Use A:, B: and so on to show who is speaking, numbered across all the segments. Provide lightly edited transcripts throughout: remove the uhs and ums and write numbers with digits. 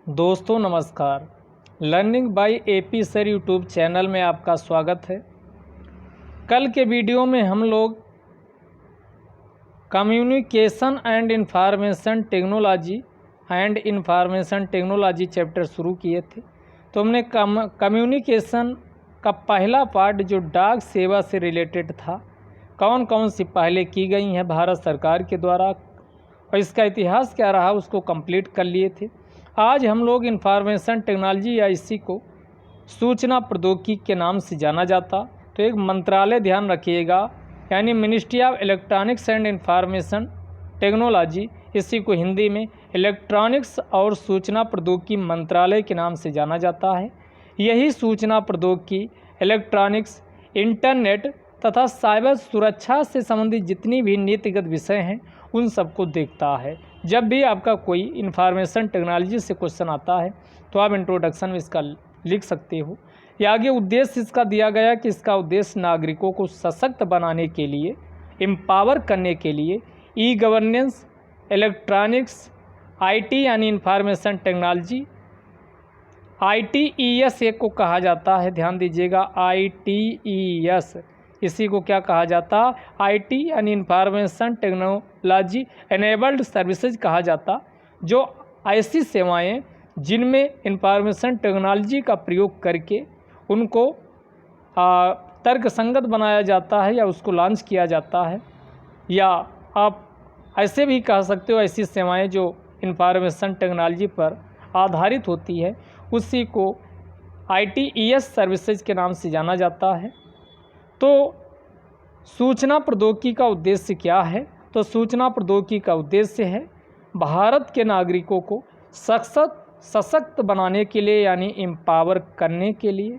A: दोस्तों नमस्कार। Learning by AP sir YouTube channel में आपका स्वागत है। कल के वीडियो में हम लोग communication and information technology chapter शुरू किए थे। तो हमने कम्युनिकेशन का पहला पार्ट जो डाक सेवा से रिलेटेड था, कौन कौन सी पहले की गई हैं भारत सरकार के द्वारा और इसका इतिहास क्या रहा, उसको कंप्लीट कर लिए थे। आज हम लोग इंफॉर्मेशन टेक्नोलॉजी या इसी को सूचना प्रौद्योगिकी के नाम से जाना जाता, तो एक मंत्रालय ध्यान रखिएगा, यानी ministry of electronics and information technology, इसी को हिंदी में इलेक्ट्रॉनिक्स और सूचना प्रौद्योगिकी मंत्रालय के नाम से जाना जाता है। यही सूचना प्रौद्योगिकी, इलेक्ट्रॉनिक्स, इंटरनेट तथा साइबर सुरक्षा से संबंधित जितनी भी नीतिगत विषय हैं उन सबको देखता है। जब भी आपका कोई इंफॉर्मेशन टेक्नोलॉजी से क्वेश्चन आता है तो आप इंट्रोडक्शन में इसका लिख सकते हो। या आगे उद्देश्य इसका दिया गया कि इसका उद्देश्य नागरिकों को सशक्त बनाने के लिए, एम्पावर करने के लिए ई गवर्नेंस, इलेक्ट्रॉनिक्स, आईटी यानी इंफॉर्मेशन टेक्नोलॉजी, ITES एक को कहा जाता है, ध्यान दीजिएगा, ITES इसी को क्या कहा जाता, IT यानी इंफॉर्मेशन टेक्नोलॉजी एनेबल्ड सर्विसेज कहा जाता, जो ऐसी सेवाएं जिनमें इंफॉर्मेशन टेक्नोलॉजी का प्रयोग करके उनको तर्कसंगत बनाया जाता है या उसको लॉन्च किया जाता है, या आप ऐसे भी कह सकते हो ऐसी सेवाएं जो इंफॉर्मेशन टेक्नोलॉजी पर आधारित होती है, उसी को ITES सर्विसेज के नाम से जाना जाता है। तो सूचना प्रौद्योगिकी का उद्देश्य क्या है? तो सूचना प्रौद्योगिकी का उद्देश्य है भारत के नागरिकों को सशक्त बनाने के लिए, यानी एम्पावर करने के लिए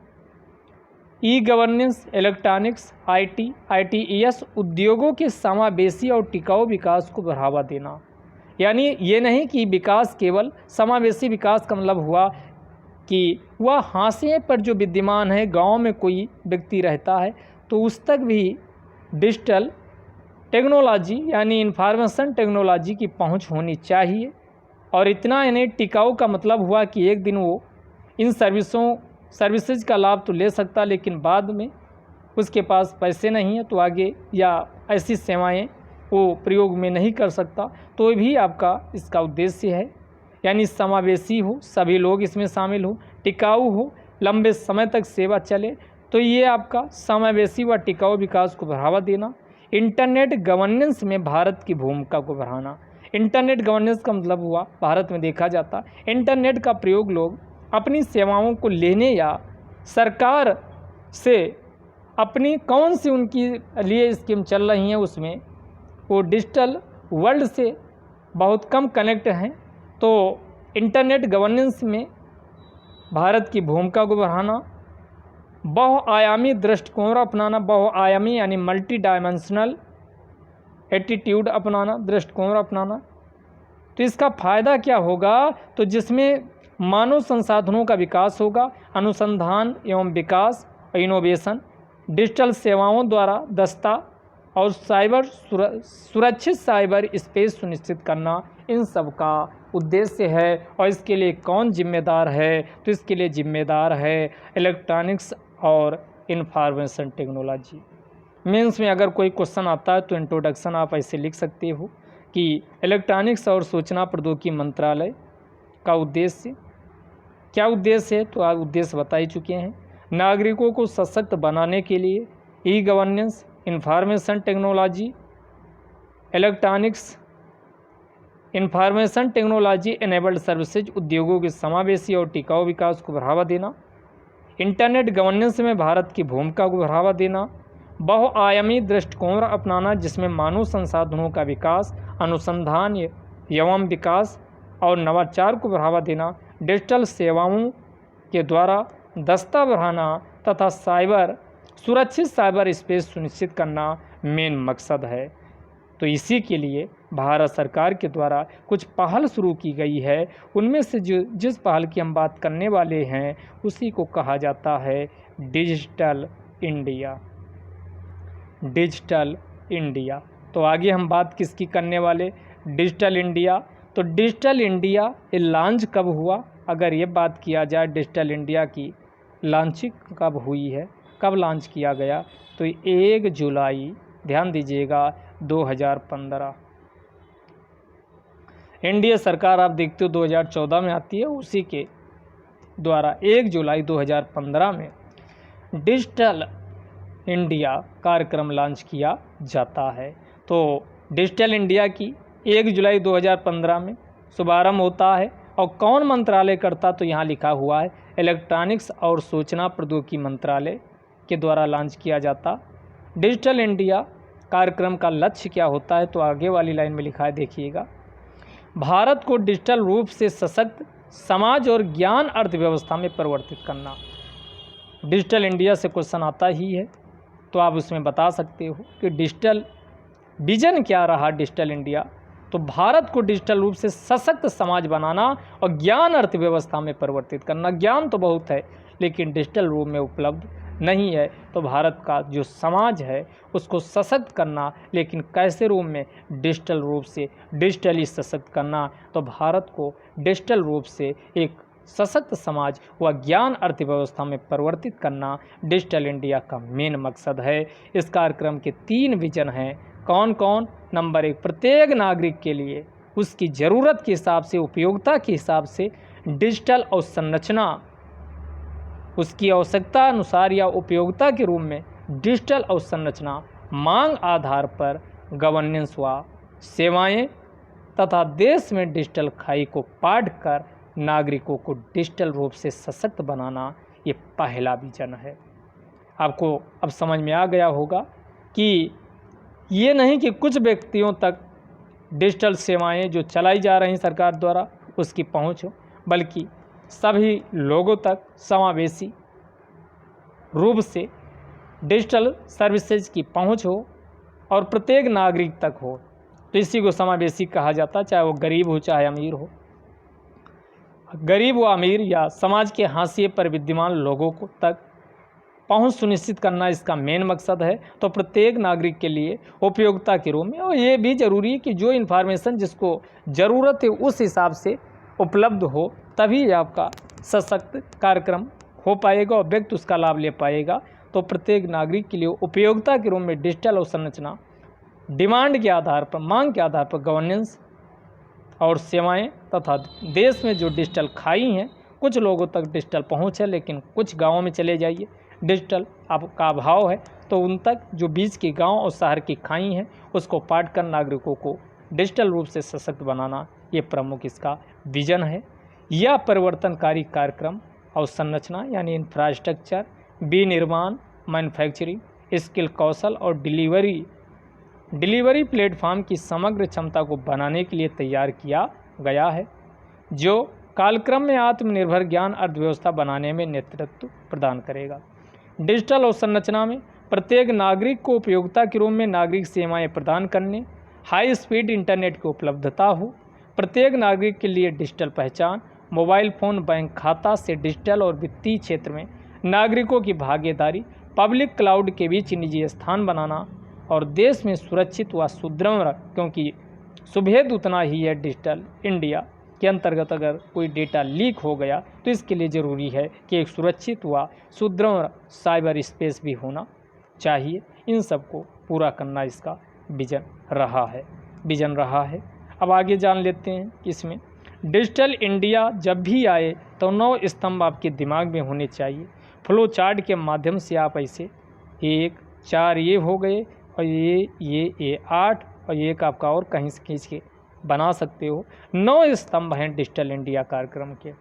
A: ई गवर्नेंस, इलेक्ट्रॉनिक्स, ITES उद्योगों के समावेशी और टिकाऊ विकास को बढ़ावा देना। यानी ये नहीं कि विकास केवल समावेशी विकास का मतलब हुआ कि वह हाशिए पर जो विद्यमान है, गांव में कोई व्यक्ति रहता है तो उस तक भी डिजिटल टेक्नोलॉजी यानी इंफॉर्मेशन टेक्नोलॉजी की पहुंच होनी चाहिए। और इतना यानी टिकाऊ का मतलब हुआ कि एक दिन वो इन सर्विसेज का लाभ तो ले सकता, लेकिन बाद में उसके पास पैसे नहीं है तो आगे या ऐसी सेवाएं वो प्रयोग में नहीं कर सकता। तो भी आपका इसका उद्देश्य है, यानी समावेशी हो, सभी लोग इसमें शामिल हो, टिकाऊ हो, लंबे समय तक सेवा चले, तो ये आपका समावेशी व टिकाऊ विकास को बढ़ावा देना। इंटरनेट गवर्नेंस में भारत की भूमिका को बढ़ाना। इंटरनेट गवर्नेंस का मतलब हुआ, भारत में देखा जाता इंटरनेट का प्रयोग लोग अपनी सेवाओं को लेने या सरकार से अपनी कौन सी उनकी लिए स्कीम चल रही हैं उसमें वो डिजिटल वर्ल्ड से बहुत कम कनेक्ट हैं। तो इंटरनेट गवर्नेंस में भारत की भूमिका को बढ़ाना, बहुआयामी दृष्टिकोण अपनाना, बहुआयामी यानी मल्टी डायमेंशनल एटीट्यूड अपनाना, दृष्टिकोण अपनाना। तो इसका फ़ायदा क्या होगा? तो जिसमें मानव संसाधनों का विकास होगा, अनुसंधान एवं विकास और इनोवेशन, डिजिटल सेवाओं द्वारा दस्ता और सुरक्षित साइबर स्पेस सुनिश्चित करना, इन सब का उद्देश्य है। और इसके लिए कौन जिम्मेदार है? तो इसके लिए जिम्मेदार है इलेक्ट्रॉनिक्स और इंफॉर्मेशन टेक्नोलॉजी। मेंस में अगर कोई क्वेश्चन आता है तो इंट्रोडक्शन आप ऐसे लिख सकते हो कि इलेक्ट्रॉनिक्स और सूचना प्रौद्योगिकी मंत्रालय का उद्देश्य क्या उद्देश्य है? तो आप उद्देश्य बता ही चुके हैं। नागरिकों को सशक्त बनाने के लिए e governance, information technology, electronics, information technology enabled services उद्योगों के समावेशी और टिकाऊ विकास को बढ़ावा देना, इंटरनेट गवर्नेंस में भारत की भूमिका को बढ़ावा देना, बहुआयामी दृष्टिकोण अपनाना जिसमें मानव संसाधनों का विकास, अनुसंधान एवं विकास और नवाचार को बढ़ावा देना, डिजिटल सेवाओं के द्वारा दस्ता बढ़ाना तथा सुरक्षित साइबर स्पेस सुनिश्चित करना मेन मकसद है। तो इसी के लिए भारत सरकार के द्वारा कुछ पहल शुरू की गई है। उनमें से जिस पहल की हम बात करने वाले हैं उसी को कहा जाता है डिजिटल इंडिया। Digital India. तो आगे हम बात किसकी करने वाले? Digital India. तो डिजिटल इंडिया ये लॉन्च कब हुआ? अगर ये बात किया जाए डिजिटल इंडिया की लॉन्चिंग कब हुई है, कब लॉन्च किया गया, तो 1 जुलाई, ध्यान दीजिएगा, 2015। एनडीए सरकार आप देखते हो 2014 में आती है, उसी के द्वारा 1 जुलाई 2015 में डिजिटल इंडिया कार्यक्रम लॉन्च किया जाता है। तो डिजिटल इंडिया की 1 जुलाई 2015 में शुभारंभ होता है। और कौन मंत्रालय करता? तो यहाँ लिखा हुआ है इलेक्ट्रॉनिक्स और सूचना प्रौद्योगिकी मंत्रालय के द्वारा लॉन्च किया जाता। डिजिटल इंडिया कार्यक्रम का लक्ष्य क्या होता है? तो आगे वाली लाइन में लिखा है, देखिएगा, भारत को डिजिटल रूप से सशक्त समाज और ज्ञान अर्थव्यवस्था में परिवर्तित करना। डिजिटल इंडिया से क्वेश्चन आता ही है, तो आप उसमें बता सकते हो कि डिजिटल विजन क्या रहा डिजिटल इंडिया। तो भारत को डिजिटल रूप से सशक्त समाज बनाना और ज्ञान अर्थव्यवस्था में परिवर्तित करना। ज्ञान तो बहुत है लेकिन डिजिटल रूप में उपलब्ध नहीं है, तो भारत का जो समाज है उसको सशक्त करना, लेकिन कैसे रूप में? डिजिटल रूप से, डिजिटली सशक्त करना। तो भारत को डिजिटल रूप से एक सशक्त समाज व ज्ञान अर्थव्यवस्था में परिवर्तित करना डिजिटल इंडिया का मेन मकसद है। इस कार्यक्रम के 3 विजन हैं। कौन कौन? नंबर 1, प्रत्येक नागरिक के लिए उसकी ज़रूरत के हिसाब से, उपयोगिता के हिसाब से डिजिटल अवसंरचना, उसकी आवश्यकता अनुसार या उपयोगिता के रूप में डिजिटल अवसंरचना, मांग आधार पर गवर्नेंस व सेवाएं तथा देश में डिजिटल खाई को पाट कर नागरिकों को डिजिटल रूप से सशक्त बनाना, ये पहला विजन है। आपको अब समझ में आ गया होगा कि ये नहीं कि कुछ व्यक्तियों तक डिजिटल सेवाएं जो चलाई जा रही सरकार द्वारा उसकी पहुंच हो, बल्कि सभी लोगों तक समावेशी रूप से डिजिटल सर्विसेज की पहुंच हो और प्रत्येक नागरिक तक हो। तो इसी को समावेशी कहा जाता, चाहे वो गरीब हो चाहे अमीर हो। गरीब व अमीर या समाज के हाशिए पर विद्यमान लोगों को तक पहुंच सुनिश्चित करना इसका मेन मकसद है। तो प्रत्येक नागरिक के लिए उपयोगिता के रूप में, और ये भी जरूरी है कि जो इन्फॉर्मेशन जिसको ज़रूरत है उस हिसाब से उपलब्ध हो, तभी आपका सशक्त कार्यक्रम हो पाएगा और व्यक्ति उसका लाभ ले पाएगा। तो प्रत्येक नागरिक के लिए उपयोगिता के रूप में डिजिटल अवसंरचना, डिमांड के आधार पर, मांग के आधार पर गवर्नेंस और सेवाएं तथा देश में जो डिजिटल खाई हैं, कुछ लोगों तक डिजिटल पहुंच है लेकिन कुछ गाँवों में चले जाइए डिजिटल आपका अभाव है, तो उन तक जो बीच के गांव और शहर की खाई हैं उसको पाट कर नागरिकों को डिजिटल रूप से सशक्त बनाना, ये प्रमुख इसका विजन है। यह परिवर्तनकारी कार्यक्रम अवसंरचना यानी इंफ्रास्ट्रक्चर, विनिर्माण, मैन्युफैक्चरिंग, स्किल, कौशल और डिलीवरी प्लेटफॉर्म की समग्र क्षमता को बनाने के लिए तैयार किया गया है, जो कालक्रम में आत्मनिर्भर ज्ञान अर्थव्यवस्था बनाने में नेतृत्व प्रदान करेगा। डिजिटल अवसंरचना में प्रत्येक नागरिक को उपयोगिता के रूप में नागरिक सेवाएं प्रदान करने, हाई स्पीड इंटरनेट की उपलब्धता हो, प्रत्येक नागरिक के लिए डिजिटल पहचान, मोबाइल फ़ोन, बैंक खाता से डिजिटल और वित्तीय क्षेत्र में नागरिकों की भागीदारी, पब्लिक क्लाउड के बीच निजी स्थान बनाना और देश में सुरक्षित व सुदृढ़, क्योंकि सुभेद उतना ही है डिजिटल इंडिया के अंतर्गत अगर कोई डेटा लीक हो गया तो इसके लिए ज़रूरी है कि एक सुरक्षित व सुदृढ़ साइबर स्पेस भी होना चाहिए। इन सब को पूरा करना इसका विजन रहा है। अब आगे जान लेते हैं कि इसमें डिजिटल इंडिया जब भी आए तो 9 स्तंभ आपके दिमाग में होने चाहिए। फ्लो चार्ट के माध्यम से आप ऐसे 1, 4 ये हो गए और ये 8 और एक आपका और कहीं से खींच के बना सकते हो। 9 स्तंभ हैं डिजिटल इंडिया कार्यक्रम के।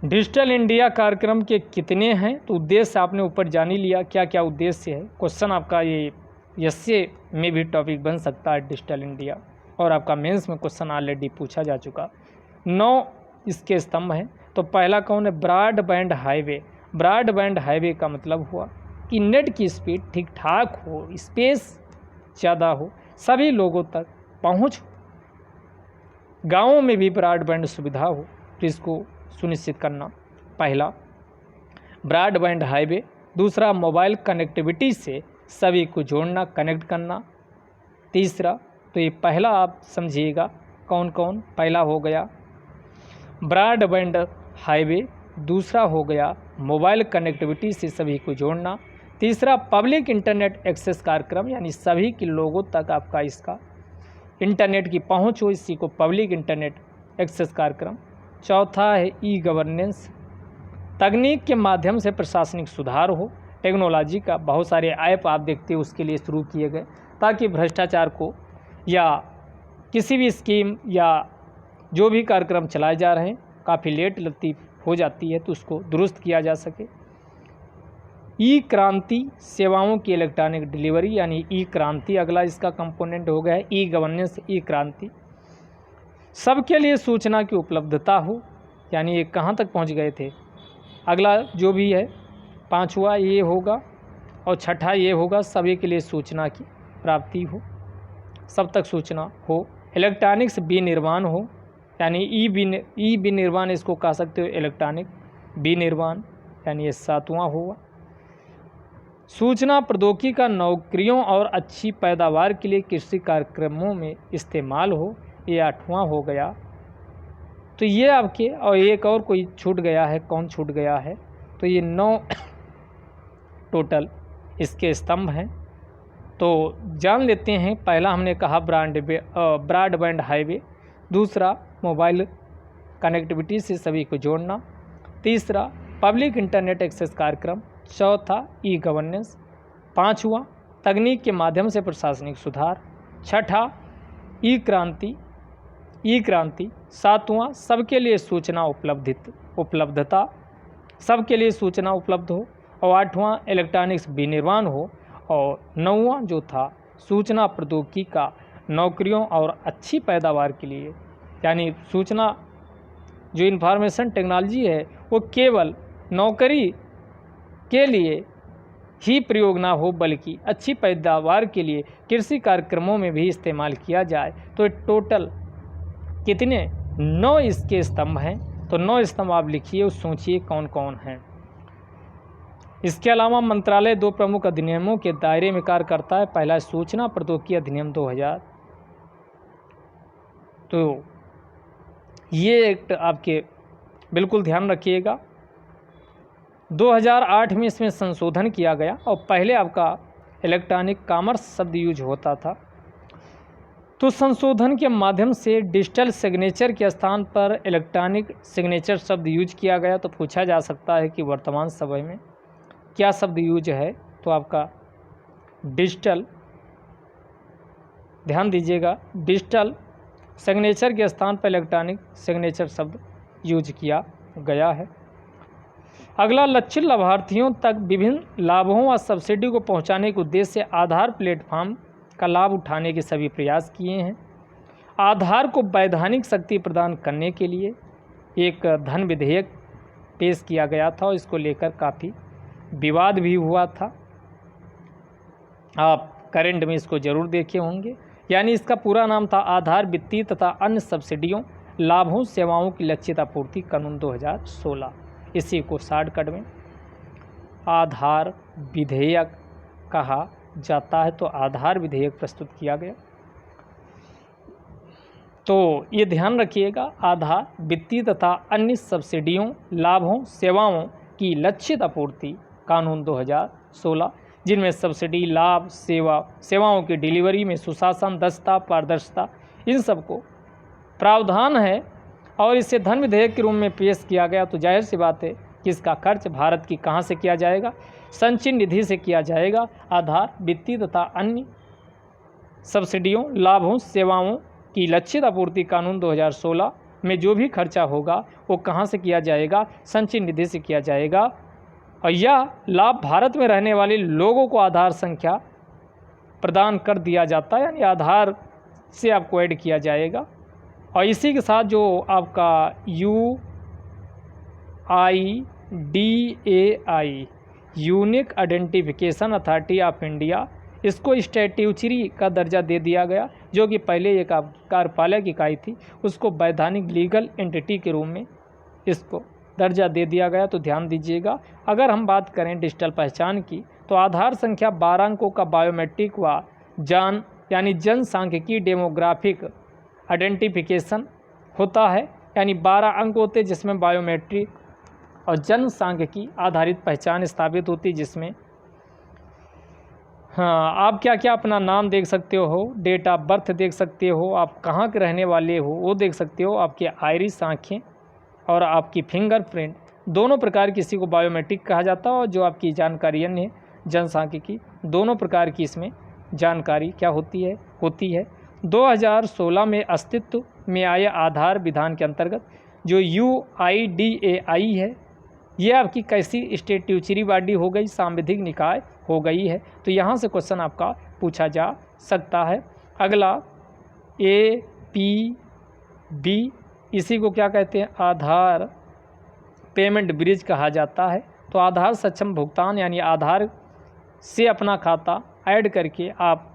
A: डिजिटल इंडिया कार्यक्रम के कितने हैं? तो उद्देश्य आपने ऊपर जान ही लिया क्या क्या उद्देश्य है। क्वेश्चन आपका ये एसए में भी टॉपिक बन सकता है डिजिटल इंडिया, और आपका मेंस में क्वेश्चन ऑलरेडी पूछा जा चुका। 9 इसके स्तंभ हैं। तो पहला कौन है? Broadband highway. ब्रॉडबैंड हाईवे का मतलब हुआ कि नेट की स्पीड ठीक ठाक हो, स्पेस ज़्यादा हो, सभी लोगों तक पहुँच, गाँवों में भी ब्रॉडबैंड सुविधा हो, तो इसको सुनिश्चित करना पहला ब्रॉडबैंड हाईवे। दूसरा मोबाइल कनेक्टिविटी से सभी को जोड़ना, कनेक्ट करना। तीसरा, तो ये पहला आप समझिएगा कौन कौन? पहला हो गया ब्रॉडबैंड हाईवे, दूसरा हो गया मोबाइल कनेक्टिविटी से सभी को जोड़ना, तीसरा पब्लिक इंटरनेट एक्सेस कार्यक्रम यानी सभी के लोगों तक आपका इसका इंटरनेट की पहुंच हो, इसी को पब्लिक इंटरनेट एक्सेस कार्यक्रम, चौथा है ई गवर्नेंस, तकनीक के माध्यम से प्रशासनिक सुधार हो, टेक्नोलॉजी का बहुत सारे ऐप आप देखते हो उसके लिए शुरू किए गए ताकि भ्रष्टाचार को या किसी भी स्कीम या जो भी कार्यक्रम चलाए जा रहे हैं काफ़ी लेट लतीफ़ हो जाती है तो उसको दुरुस्त किया जा सके। ई क्रांति, सेवाओं की इलेक्ट्रॉनिक डिलीवरी यानी ई क्रांति अगला इसका कंपोनेंट हो गया है। ई गवर्नेंस, ई क्रांति, सबके लिए सूचना की उपलब्धता हो, यानी ये कहाँ तक पहुँच गए थे। अगला जो भी है पांचवा ये होगा और छठा ये होगा सभी के लिए सूचना की प्राप्ति हो, सब तक सूचना हो। इलेक्ट्रॉनिक्स विनिर्माण हो, यानी ई विनिर्माण इसको कह सकते हो, इलेक्ट्रॉनिक विनिर्माण यानी ये सातवां होगा। सूचना प्रौद्योगिकी का नौकरियों और अच्छी पैदावार के लिए कृषि कार्यक्रमों में इस्तेमाल हो, ये आठवां हो गया। तो ये आपके, और एक और कोई छूट गया है, कौन छूट गया है? तो ये 9 टोटल इसके स्तंभ हैं। तो जान लेते हैं। पहला हमने कहा ब्रॉडबैंड हाईवे, दूसरा मोबाइल कनेक्टिविटी से सभी को जोड़ना, तीसरा पब्लिक इंटरनेट एक्सेस कार्यक्रम, चौथा ई गवर्नेंस, पांचवा तकनीक के माध्यम से प्रशासनिक सुधार, छठा ई क्रांति, सातवां सबके लिए सूचना उपलब्धता, सबके लिए सूचना उपलब्ध हो, और आठवां इलेक्ट्रॉनिक्स विनिर्माण हो, और नौवां जो था सूचना प्रौद्योगिकी का नौकरियों और अच्छी पैदावार के लिए, यानी सूचना जो इन्फॉर्मेशन टेक्नोलॉजी है वो केवल नौकरी के लिए ही प्रयोग ना हो बल्कि अच्छी पैदावार के लिए कृषि कार्यक्रमों में भी इस्तेमाल किया जाए। तो टोटल कितने? 9 इसके स्तंभ हैं। तो 9 स्तंभ आप लिखिए और सोचिए कौन कौन हैं। इसके अलावा मंत्रालय 2 प्रमुख अधिनियमों के दायरे में कार्य करता है। पहला सूचना प्रौद्योगिकी अधिनियम 2000, तो ये एक्ट आपके बिल्कुल ध्यान रखिएगा। 2008 में इसमें संशोधन किया गया और पहले आपका इलेक्ट्रॉनिक कॉमर्स शब्द यूज होता था, तो संशोधन के माध्यम से डिजिटल सिग्नेचर के स्थान पर इलेक्ट्रॉनिक सिग्नेचर शब्द यूज किया गया। तो पूछा जा सकता है कि वर्तमान समय में क्या शब्द यूज है? तो आपका डिजिटल, ध्यान दीजिएगा, डिजिटल सिग्नेचर के स्थान पर इलेक्ट्रॉनिक सिग्नेचर शब्द यूज किया गया है। अगला लक्षित लाभार्थियों तक विभिन्न लाभों व सब्सिडी को पहुंचाने के उद्देश्य से आधार प्लेटफॉर्म का लाभ उठाने के सभी प्रयास किए हैं। आधार को वैधानिक शक्ति प्रदान करने के लिए एक धन विधेयक पेश किया गया था और इसको लेकर काफ़ी विवाद भी हुआ था। आप करंट में इसको जरूर देखे होंगे। यानी इसका पूरा नाम था आधार वित्तीय तथा अन्य सब्सिडियों, लाभों, सेवाओं की लक्षित आपूर्ति कानून 2016। इसी को शॉर्टकट में आधार विधेयक कहा जाता है। तो आधार विधेयक प्रस्तुत किया गया। तो ये ध्यान रखिएगा, आधार वित्तीय तथा अन्य सब्सिडियों, लाभों, सेवाओं की लक्षित आपूर्ति कानून 2016, जिनमें सब्सिडी, लाभ, सेवाओं की डिलीवरी में सुशासन, दक्षता, पारदर्शिता, इन सबको प्रावधान है और इसे धन विधेयक के रूप में पेश किया गया। तो जाहिर सी बात है कि इसका खर्च भारत की कहाँ से किया जाएगा? संचयी निधि से किया जाएगा। आधार वित्तीय तथा अन्य सब्सिडियों, लाभों, सेवाओं की लक्षित आपूर्ति कानून 2016 में जो भी खर्चा होगा वो कहाँ से किया जाएगा? संचयी निधि से किया जाएगा। और यह लाभ भारत में रहने वाले लोगों को आधार संख्या प्रदान कर दिया जाता है, यानी आधार से आपको ऐड किया जाएगा। और इसी के साथ जो आपका UIDAI unique identification authority of India, इसको स्टैट्यूटरी का दर्जा दे दिया गया, जो कि पहले एक कार्यपालक इकाई थी, उसको वैधानिक लीगल एंटिटी के रूप में इसको दर्जा दे दिया गया। तो ध्यान दीजिएगा, अगर हम बात करें डिजिटल पहचान की तो आधार संख्या 12 अंकों का बायोमेट्रिक व यानी जनसांख्यिकी डेमोग्राफिक आइडेंटिफिकेशन होता है, यानी 12 अंक होते हैं जिसमें बायोमेट्रिक और जनसांख्यिकी आधारित पहचान स्थापित होती है, जिसमें हाँ आप क्या क्या अपना नाम देख सकते हो, डेट ऑफ बर्थ देख सकते हो, आप कहाँ के रहने वाले हो वो देख सकते हो, आपके आइरिस आँखें और आपकी फिंगरप्रिंट, दोनों प्रकार किसी को बायोमेट्रिक कहा जाता है। और जो आपकी जानकारी अन्य जनसांख्यिकी, दोनों प्रकार की इसमें जानकारी क्या होती है। 2016 में अस्तित्व में आए आधार विधान के अंतर्गत जो UIDAI है, ये आपकी कैसी स्टैट्यूटरी बॉडी हो गई, सांविधिक निकाय हो गई है। तो यहाँ से क्वेश्चन आपका पूछा जा सकता है। अगला APB, इसी को क्या कहते हैं, आधार पेमेंट ब्रिज कहा जाता है। तो आधार सक्षम भुगतान, यानी आधार से अपना खाता ऐड करके आप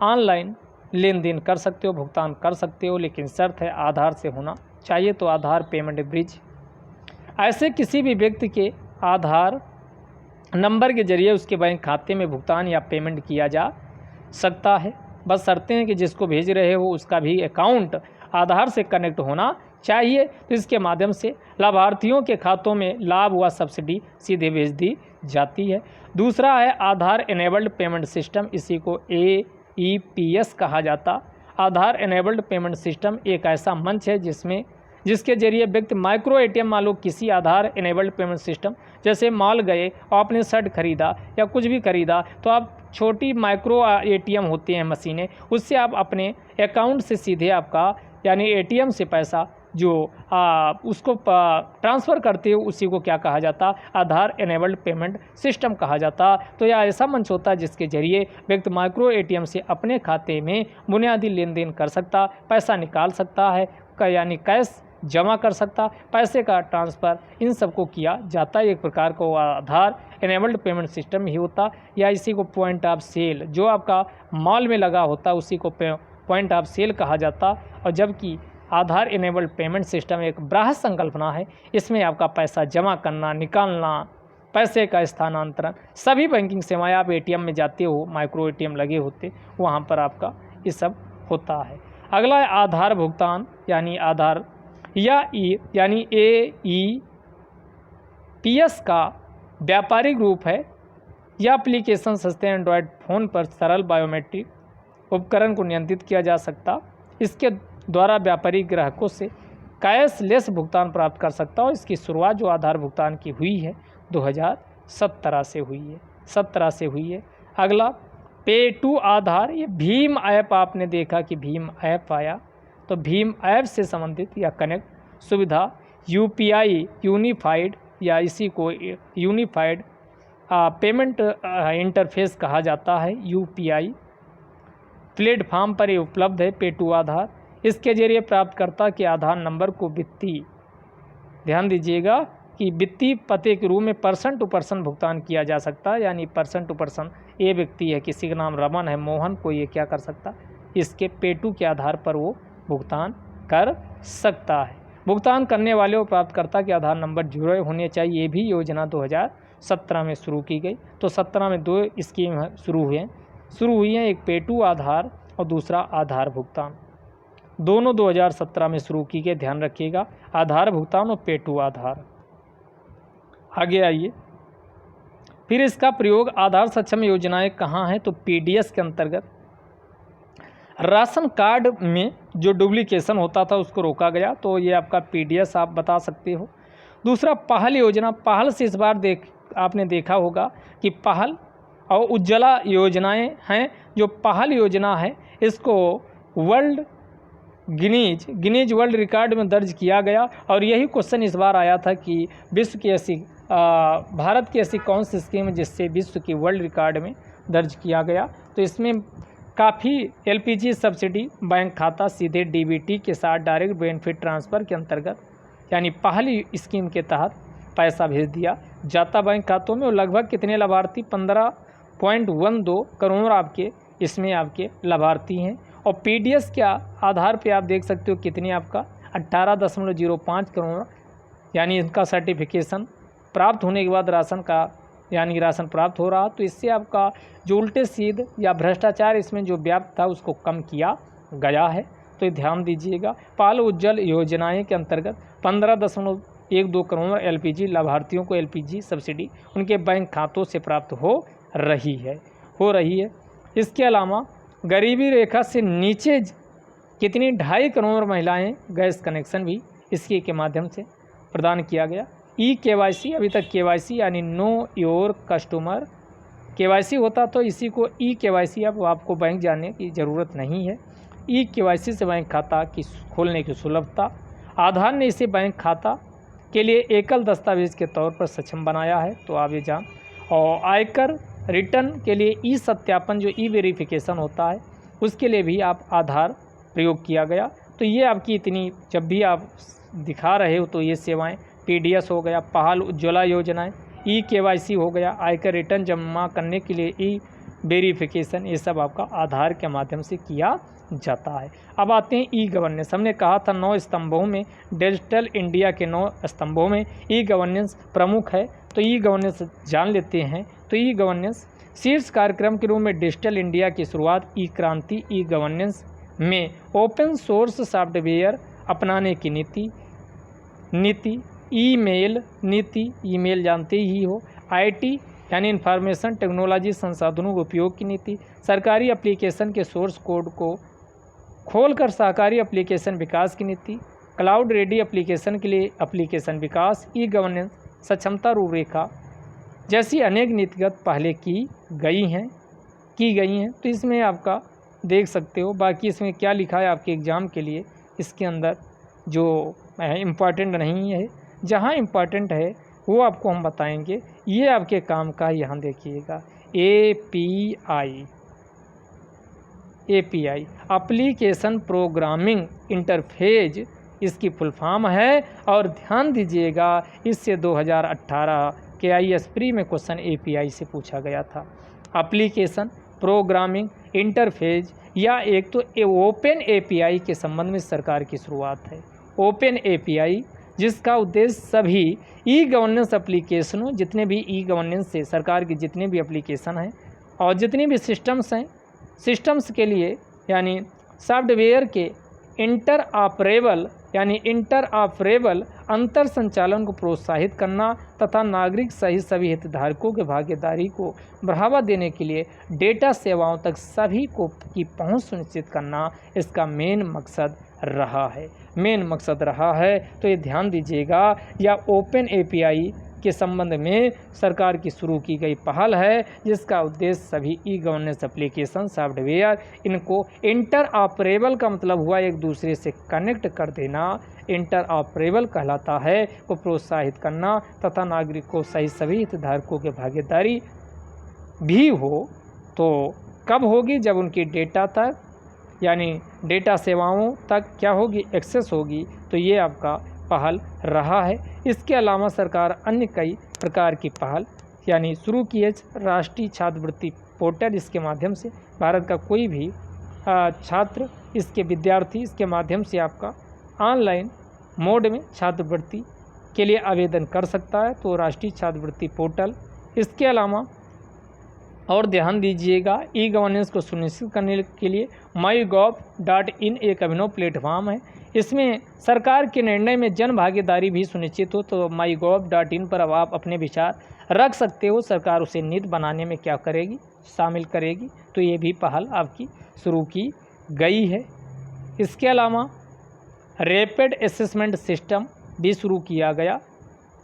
A: ऑनलाइन लेन देन कर सकते हो, भुगतान कर सकते हो, लेकिन शर्त है आधार से होना चाहिए। तो आधार पेमेंट ब्रिज, ऐसे किसी भी व्यक्ति के आधार नंबर के जरिए उसके बैंक खाते में भुगतान या पेमेंट किया जा सकता है। बस शर्तें हैं कि जिसको भेज रहे हो उसका भी अकाउंट आधार से कनेक्ट होना चाहिए, तो इसके माध्यम से लाभार्थियों के खातों में लाभ व सब्सिडी सीधे भेज दी जाती है। दूसरा है आधार इनेबल्ड पेमेंट सिस्टम, इसी को AEPS कहा जाता। आधार इनेबल्ड पेमेंट सिस्टम एक ऐसा मंच है जिसके जरिए व्यक्ति माइक्रो ATM, मान लो किसी आधार इनेबल्ड पेमेंट सिस्टम, जैसे मॉल गए और आपने शर्ट खरीदा या कुछ भी खरीदा, तो आप छोटी माइक्रो ATM होती हैं मशीनें, उससे आप अपने अकाउंट से सीधे आपका यानी ATM से पैसा जो उसको ट्रांसफ़र करते हो, उसी को क्या कहा जाता, आधार इनेबल्ड पेमेंट सिस्टम कहा जाता। तो यह ऐसा मंच होता है जिसके जरिए व्यक्ति माइक्रो ATM से अपने खाते में बुनियादी लेन देन कर सकता, पैसा निकाल सकता है, यानी कैश जमा कर सकता, पैसे का ट्रांसफ़र, इन सबको किया जाता है। एक प्रकार का आधार इनेबल्ड पेमेंट सिस्टम ही होता, या इसी को पॉइंट ऑफ सेल, जो आपका मॉल में लगा होता उसी को पॉइंट ऑफ सेल कहा जाता। और जबकि आधार इनेबल्ड पेमेंट सिस्टम एक बृहत संकल्पना है, इसमें आपका पैसा जमा करना, निकालना, पैसे का स्थानांतरण, सभी बैंकिंग सेवाएं, आप ATM में जाते हो, माइक्रो ATM लगे होते, वहाँ पर आपका ये सब होता है। अगला है आधार भुगतान, यानी आधार यानी AEPS का व्यापारिक रूप है। यह एप्लीकेशन सस्ते एंड्रॉयड फ़ोन पर सरल बायोमेट्रिक उपकरण को नियंत्रित किया जा सकता। इसके द्वारा व्यापारी ग्राहकों से कैशलेस भुगतान प्राप्त कर सकता हो। इसकी शुरुआत जो आधार भुगतान की हुई है 2017 से हुई है। अगला पे टू आधार, ये भीम ऐप, आपने देखा कि भीम ऐप आया, तो भीम ऐप से संबंधित या कनेक्ट सुविधा UPI यूनिफाइड, या इसी को यूनिफाइड पेमेंट इंटरफेस कहा जाता है, UPI प्लेटफॉर्म पर ये उपलब्ध है। पे टू आधार, इसके जरिए प्राप्तकर्ता के आधार नंबर को वित्तीय, ध्यान दीजिएगा कि वित्तीय पते के रूप में पर्सन टू पर्सन भुगतान किया जा सकता है, यानी पर्सन टू पर्सन, ये व्यक्ति है, किसी का नाम रमन है, मोहन को, ये क्या कर सकता, इसके पे टू के आधार पर वो भुगतान कर सकता है। भुगतान करने वाले और प्राप्तकर्ता के आधार नंबर जुड़े होने चाहिए। ये भी योजना 2017 में शुरू की गई। तो 17 में 2 स्कीम शुरू हुई हैं, एक पे टू आधार और दूसरा आधार भुगतान, दोनों 2017 में शुरू की गई, ध्यान रखिएगा, आधार भुगतान और पे टू आधार। आगे आइए, फिर इसका प्रयोग आधार सक्षम योजनाएं कहाँ हैं, तो PDS के अंतर्गत राशन कार्ड में जो डुप्लीकेशन होता था उसको रोका गया, तो ये आपका PDS आप बता सकते हो। दूसरा पहल योजना, पहल से इस बार आपने देखा होगा कि पहल और उज्ज्वला योजनाएं हैं। जो पहल योजना है इसको गिनीज वर्ल्ड रिकॉर्ड में दर्ज किया गया, और यही क्वेश्चन इस बार आया था कि विश्व की ऐसी भारत की ऐसी कौन सी स्कीम है जिससे विश्व की वर्ल्ड रिकॉर्ड में दर्ज किया गया। तो इसमें काफ़ी LPG सब्सिडी बैंक खाता सीधे DBT के साथ डायरेक्ट बेनिफिट ट्रांसफ़र के अंतर्गत, यानी पहली स्कीम के तहत पैसा भेज दिया जाता बैंक खातों में। और लगभग कितने लाभार्थी, 15.12 करोड़ आपके इसमें आपके लाभार्थी हैं। और PDS के आधार पे आप देख सकते हो कितने आपका 18.05 करोड़, यानी इनका सर्टिफिकेशन प्राप्त होने के बाद राशन प्राप्त हो रहा। तो इससे आपका जो उल्टे सीध या भ्रष्टाचार इसमें जो व्याप्त था उसको कम किया गया है। तो ध्यान दीजिएगा। पहल उज्ज्वल योजनाएं के अंतर्गत 15.12 करोड़ LPG लाभार्थियों को LPG सब्सिडी उनके बैंक खातों से प्राप्त हो रही है। इसके अलावा गरीबी रेखा से नीचे कितनी 2.5 करोड़ महिलाएं गैस कनेक्शन भी इसके के माध्यम से प्रदान किया गया। KYC, अभी तक KYC यानी नो योर कस्टमर KYC होता, तो इसी को KYC अब आपको बैंक जाने की ज़रूरत नहीं है। KYC से बैंक खाता की खोलने की सुलभता, आधार ने इसे बैंक खाता के लिए एकल दस्तावेज के तौर पर सक्षम बनाया है, तो आप ये जान। और आयकर रिटर्न के लिए सत्यापन जो वेरिफिकेशन होता है उसके लिए भी आप आधार प्रयोग किया गया। तो ये आपकी इतनी, जब भी आप दिखा रहे हो तो ये सेवाएं PDS हो गया, पहल उज्ज्वला योजनाएं, KYC हो गया, आयकर रिटर्न जमा करने के लिए वेरिफिकेशन, ये सब आपका आधार के माध्यम से किया जाता है। अब आते हैं गवर्नेंस। हमने कहा था 9 स्तंभों में, डिजिटल इंडिया के 9 स्तंभों में गवर्नेंस प्रमुख है, तो गवर्नेंस जान लेते हैं। तो गवर्नेंस शीर्ष कार्यक्रम के रूप में डिजिटल इंडिया की शुरुआत क्रांति गवर्नेंस में ओपन सोर्स सॉफ्टवेयर अपनाने की नीति, ईमेल जानते ही हो, IT यानी इंफॉर्मेशन टेक्नोलॉजी संसाधनों के उपयोग की नीति, सरकारी एप्लीकेशन के सोर्स कोड को खोलकर सहकारी एप्लीकेशन विकास की नीति, क्लाउड रेडी एप्लीकेशन के लिए एप्लीकेशन विकास, गवर्नेंस सक्षमता रूपरेखा जैसी अनेक नीतिगत पहले की गई हैं। तो इसमें आपका देख सकते हो। बाकी इसमें क्या लिखा है आपके एग्ज़ाम के लिए, इसके अंदर जो इम्पॉर्टेंट नहीं है, जहाँ इम्पॉर्टेंट है वो आपको हम बताएंगे। ये आपके काम का, यहाँ देखिएगा, API एप्लीकेशन प्रोग्रामिंग इंटरफेज इसकी फुल फॉर्म है। और ध्यान दीजिएगा, इससे 2018 के IAS प्री में क्वेश्चन API से पूछा गया था। एप्लीकेशन प्रोग्रामिंग इंटरफेज या एक तो ओपन API के संबंध में सरकार की शुरुआत है। ओपन API जिसका उद्देश्य सभी गवर्नेंस एप्लीकेशनों, जितने भी गवर्नेंस से सरकार की जितने भी एप्लीकेशन हैं और जितने भी सिस्टम्स हैं, सिस्टम्स के लिए यानी सॉफ्टवेयर के इंटरऑपरेबल अंतर संचालन को प्रोत्साहित करना तथा नागरिक सहित सभी हितधारकों के भागीदारी को बढ़ावा देने के लिए डेटा सेवाओं तक सभी को की पहुंच सुनिश्चित करना इसका मेन मकसद रहा है। तो ये ध्यान दीजिएगा, या ओपन API के संबंध में सरकार की शुरू की गई पहल है, जिसका उद्देश्य सभी गवर्नेंस एप्लीकेशन सॉफ्टवेयर इनको इंटरऑपरेबल का मतलब हुआ एक दूसरे से कनेक्ट कर देना, इंटरऑपरेबल कहलाता है, को प्रोत्साहित करना तथा नागरिकों सहित सभी हितधारकों के भागीदारी भी हो। तो कब होगी? जब उनकी डेटा तक यानी डेटा सेवाओं तक क्या होगी? एक्सेस होगी। तो ये आपका पहल रहा है। इसके अलावा सरकार अन्य कई प्रकार की पहल यानी शुरू की है। राष्ट्रीय छात्रवृत्ति पोर्टल, इसके माध्यम से भारत का कोई भी छात्र, इसके विद्यार्थी इसके माध्यम से आपका ऑनलाइन मोड में छात्रवृत्ति के लिए आवेदन कर सकता है। तो राष्ट्रीय छात्रवृत्ति पोर्टल। इसके अलावा और ध्यान दीजिएगा, गवर्नेंस को सुनिश्चित करने के लिए mygov.in एक अभिनव प्लेटफॉर्म है। इसमें सरकार के निर्णय में जन भागीदारी भी सुनिश्चित हो। तो mygov.in पर अब आप अपने विचार रख सकते हो। सरकार उसे नीति बनाने में क्या करेगी? शामिल करेगी। तो ये भी पहल आपकी शुरू की गई है। इसके अलावा रैपिड असेसमेंट सिस्टम भी शुरू किया गया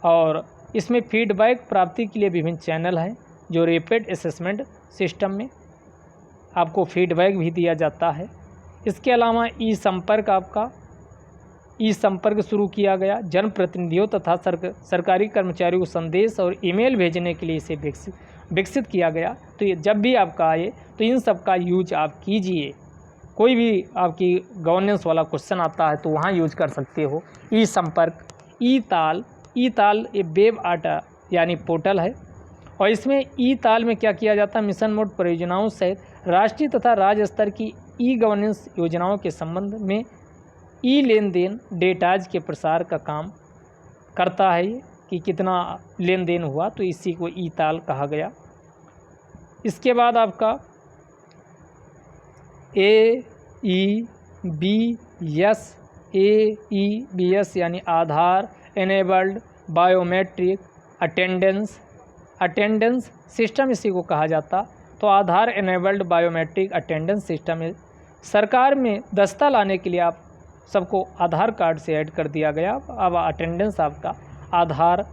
A: और इसमें फीडबैक प्राप्ति के लिए विभिन्न चैनल हैं। जो रैपिड असेसमेंट सिस्टम में आपको फीडबैक भी दिया जाता है। इसके अलावा संपर्क शुरू किया गया। जनप्रतिनिधियों तथा सरकारी कर्मचारियों को संदेश और ईमेल भेजने के लिए इसे विकसित किया गया। तो ये जब भी आपका आए तो इन सब का यूज आप कीजिए। कोई भी आपकी गवर्नेंस वाला क्वेश्चन आता है तो वहाँ यूज कर सकते हो। संपर्क, ताल ये वेब आर्ट यानी पोर्टल है और इसमें ताल में क्या किया जाता है? मिशन मोड परियोजनाओं सहित राष्ट्रीय तथा राज्य स्तर की गवर्नेंस योजनाओं के संबंध में लेन देन डेटाज के प्रसार का काम करता है कि कितना लेन देन हुआ, तो इसी को ताल कहा गया। इसके बाद आपका AEBS यानी आधार एनेबल्ड बायोमेट्रिक अटेंडेंस सिस्टम इसी को कहा जाता। तो आधार एनेबल्ड बायोमेट्रिक अटेंडेंस सिस्टम है। सरकार में दस्ता लाने के लिए आप सबको आधार कार्ड से ऐड कर दिया गया। अब अटेंडेंस आपका आधार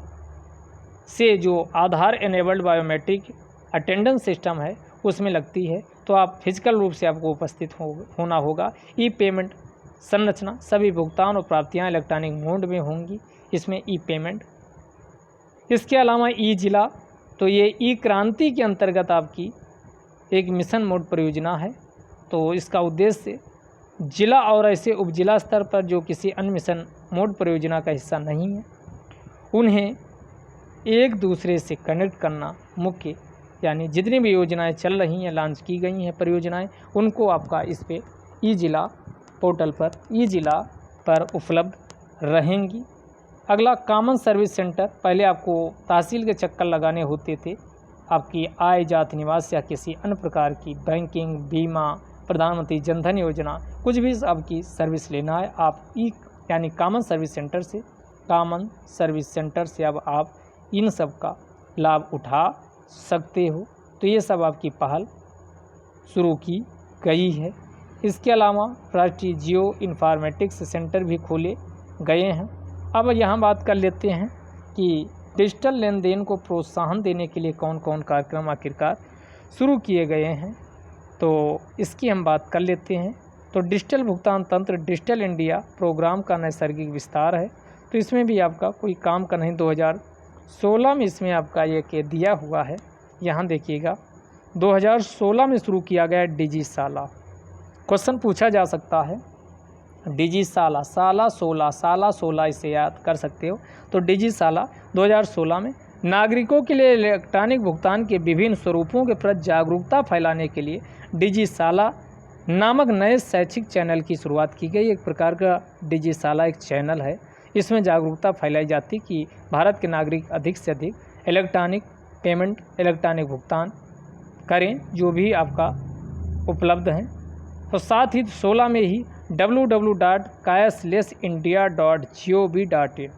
A: से, जो आधार एनेबल्ड बायोमेट्रिक अटेंडेंस सिस्टम है उसमें लगती है, तो आप फिजिकल रूप से आपको उपस्थित होना होगा। ई पेमेंट संरचना, सभी भुगतान और प्राप्तियां इलेक्ट्रॉनिक मोड में होंगी, इसमें ई पेमेंट। इसके अलावा ई जिला, तो ये ई क्रांति के अंतर्गत आपकी एक मिशन मोड परियोजना है। तो इसका उद्देश्य जिला और ऐसे उपजिला स्तर पर जो किसी अन्य मिशन मोड परियोजना का हिस्सा नहीं है उन्हें एक दूसरे से कनेक्ट करना मुख्य, यानी जितनी भी योजनाएं चल रही हैं, लॉन्च की गई हैं परियोजनाएं, उनको आपका इस पे ई जिला पोर्टल पर, ई जिला पर उपलब्ध रहेंगी। अगला कॉमन सर्विस सेंटर, पहले आपको तहसील के चक्कर लगाने होते थे। आपकी आय, जात, निवास या किसी अन्य प्रकार की बैंकिंग, बीमा, प्रधानमंत्री जनधन योजना, कुछ भी आपकी सर्विस लेना है, आप ई यानी कॉमन सर्विस सेंटर से अब आप इन सब का लाभ उठा सकते हो। तो ये सब आपकी पहल शुरू की गई है। इसके अलावा राष्ट्रीय जियो इन्फॉर्मेटिक्स सेंटर भी खोले गए हैं। अब यहाँ बात कर लेते हैं कि डिजिटल लेन देन को प्रोत्साहन देने के लिए कौन कौन कार्यक्रम आखिरकार शुरू किए गए हैं, तो इसकी हम बात कर लेते हैं। तो डिजिटल भुगतान तंत्र डिजिटल इंडिया प्रोग्राम का नैसर्गिक विस्तार है। तो इसमें भी आपका कोई काम का नहीं, 2016 में इसमें आपका ये दिया हुआ है। यहाँ देखिएगा 2016 में शुरू किया गया डिजिसाला। क्वेश्चन पूछा जा सकता है डिजिसाला, साला 16 इसे याद कर सकते हो। तो डिजिसाला 2016 में नागरिकों के लिए इलेक्ट्रॉनिक भुगतान के विभिन्न स्वरूपों के प्रति जागरूकता फैलाने के लिए डिजिसाला नामक नए शैक्षिक चैनल की शुरुआत की गई। एक प्रकार का डिजिसाला एक चैनल है, इसमें जागरूकता फैलाई जाती कि भारत के नागरिक अधिक से अधिक इलेक्ट्रॉनिक पेमेंट, इलेक्ट्रॉनिक भुगतान करें जो भी आपका उपलब्ध हैं। तो साथ ही 16 में ही www.cashlessindia.gov.in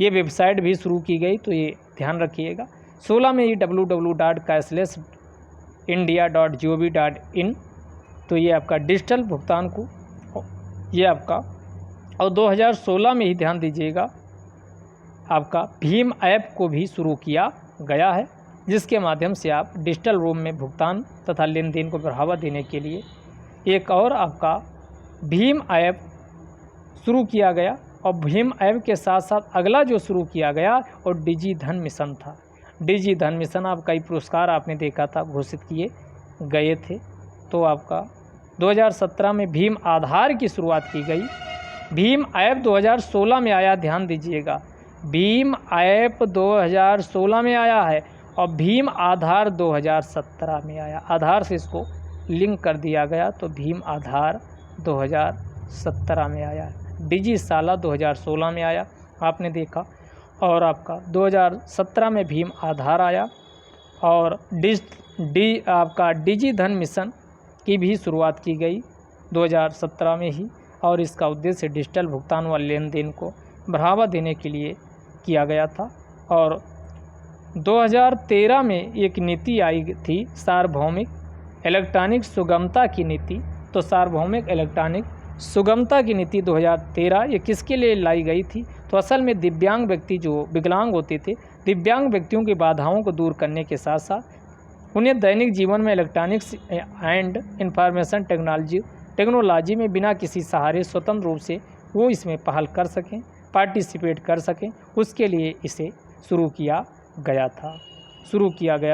A: ये वेबसाइट भी शुरू की गई, तो ये ध्यान रखिएगा। 16 में ही www.cashlessindia.gov.in, तो ये आपका डिजिटल भुगतान को ये आपका, और 2016 में ही ध्यान दीजिएगा आपका भीम ऐप को भी शुरू किया गया है, जिसके माध्यम से आप डिजिटल रूप में भुगतान तथा लेन देन को बढ़ावा देने के लिए एक और आपका भीम ऐप शुरू किया गया। और भीम ऐप के साथ साथ अगला जो शुरू किया गया और डिजी धन मिशन था। डिजी धन मिशन आपका पुरस्कार आपने देखा था घोषित किए गए थे। तो आपका 2017 में भीम आधार की शुरुआत की गई। भीम ऐप 2016 में आया, ध्यान दीजिएगा, भीम ऐप 2016 में आया है और भीम आधार 2017 में आया। आधार से इसको लिंक कर दिया गया, तो भीम आधार 2017 में आया। डिजिसाला 2016 में आया आपने देखा, और आपका 2017 में भीम आधार आया। और आपका डिजी धन मिशन की भी शुरुआत की गई 2017 में ही, और इसका उद्देश्य डिजिटल भुगतान व लेन देन को बढ़ावा देने के लिए किया गया था। और 2013 में एक नीति आई थी, सार्वभौमिक इलेक्ट्रॉनिक सुगमता की नीति। तो सार्वभौमिक इलेक्ट्रॉनिक सुगमता की नीति 2013 ये किसके लिए लाई गई थी? तो असल में दिव्यांग व्यक्ति जो विकलांग होते थे, दिव्यांग व्यक्तियों की बाधाओं को दूर करने के साथ साथ उन्हें दैनिक जीवन में इलेक्ट्रॉनिक्स एंड इंफॉर्मेशन टेक्नोलॉजी में बिना किसी सहारे स्वतंत्र रूप से वो इसमें पहल कर सकें, पार्टिसिपेट कर सकें, उसके लिए इसे शुरू किया गया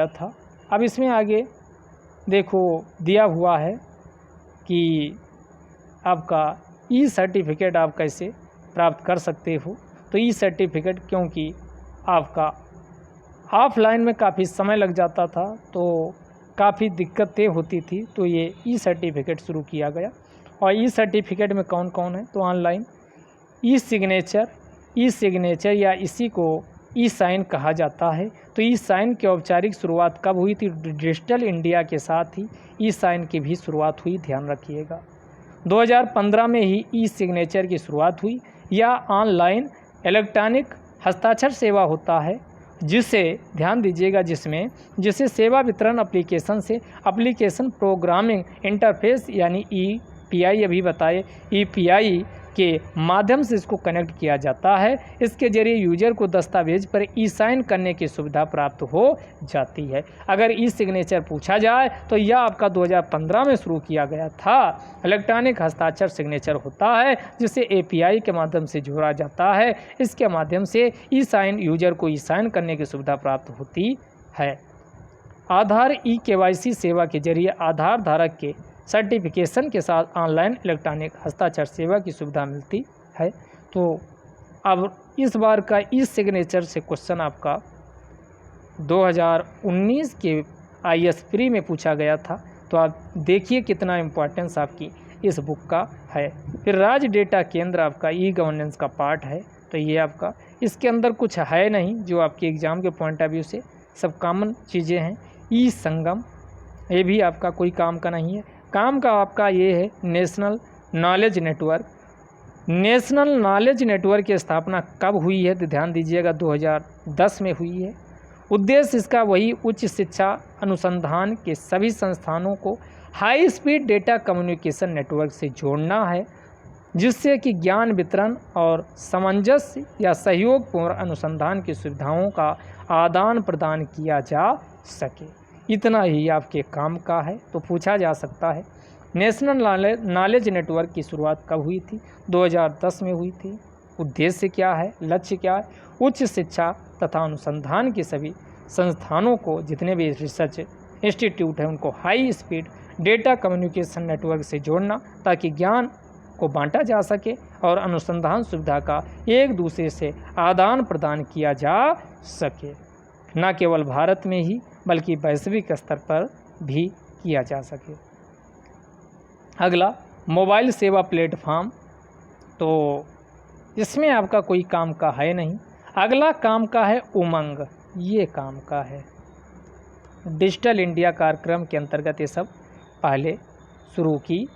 A: था। अब इसमें आगे देखो दिया हुआ है कि आपका ई सर्टिफिकेट आप कैसे प्राप्त कर सकते हो। तो ई सर्टिफिकेट, क्योंकि आपका ऑफलाइन में काफ़ी समय लग जाता था तो काफ़ी दिक्कतें होती थी, तो ये ई सर्टिफिकेट शुरू किया गया। और ई सर्टिफिकेट में कौन कौन है? तो ऑनलाइन ई सिग्नेचर या इसी को ई साइन कहा जाता है। तो ई साइन की औपचारिक शुरुआत कब हुई थी? डिजिटल इंडिया के साथ ही ई साइन की भी शुरुआत हुई, ध्यान रखिएगा। 2015 में ही ई सिग्नेचर की शुरुआत हुई। यह ऑनलाइन इलेक्ट्रॉनिक हस्ताक्षर सेवा होता है जिसे ध्यान दीजिएगा जिसे सेवा वितरण एप्लीकेशन से एप्लीकेशन प्रोग्रामिंग इंटरफेस यानी EPI अभी बताए EPI के माध्यम से इसको कनेक्ट किया जाता है। इसके जरिए यूजर को दस्तावेज पर ई-साइन करने की सुविधा प्राप्त हो जाती है। अगर ई सिग्नेचर पूछा जाए तो यह आपका 2015 में शुरू किया गया था। इलेक्ट्रॉनिक हस्ताक्षर सिग्नेचर होता है जिसे API के माध्यम से जोड़ा जाता है। इसके माध्यम से ई-साइन यूजर को ई-साइन करने की सुविधा प्राप्त होती है। आधार eKYC सेवा के जरिए आधार धारक के सर्टिफिकेशन के साथ ऑनलाइन इलेक्ट्रॉनिक हस्ताक्षर सेवा की सुविधा मिलती है। तो अब इस बार का ई सिग्नेचर से क्वेश्चन आपका 2019 के IAS प्री में पूछा गया था। तो आप देखिए कितना इम्पोर्टेंस आपकी इस बुक का है। फिर राज्य डेटा केंद्र आपका E-गवर्नेंस का पार्ट है। तो ये आपका इसके अंदर कुछ है नहीं जो आपके एग्ज़ाम के पॉइंट ऑफ व्यू से सब कॉमन चीज़ें हैं। ई-संगम ये भी आपका कोई काम का नहीं है। काम का आपका ये है national knowledge network. National knowledge network की स्थापना कब हुई है तो ध्यान दीजिएगा 2010 में हुई है। उद्देश्य इसका वही उच्च शिक्षा अनुसंधान के सभी संस्थानों को high speed data communication network से जोड़ना है जिससे कि ज्ञान वितरण और सामंजस्य या सहयोगपूर्ण अनुसंधान की सुविधाओं का आदान प्रदान किया जा सके। इतना ही आपके काम का है। तो पूछा जा सकता है नेशनल नॉलेज नेटवर्क की शुरुआत कब हुई थी? 2010 में हुई थी। उद्देश्य क्या है, लक्ष्य क्या है? उच्च शिक्षा तथा अनुसंधान के सभी संस्थानों को जितने भी रिसर्च इंस्टीट्यूट हैं उनको high speed data communication network से जोड़ना ताकि ज्ञान को बांटा जा सके और अनुसंधान सुविधा का एक दूसरे से आदान प्रदान किया जा सके, न केवल भारत में ही बल्कि वैश्विक स्तर पर भी किया जा सके। अगला मोबाइल सेवा प्लेटफॉर्म। तो इसमें आपका कोई काम का है नहीं। अगला काम का है उमंग। ये काम का है डिजिटल इंडिया कार्यक्रम के अंतर्गत ये सब पहले शुरू की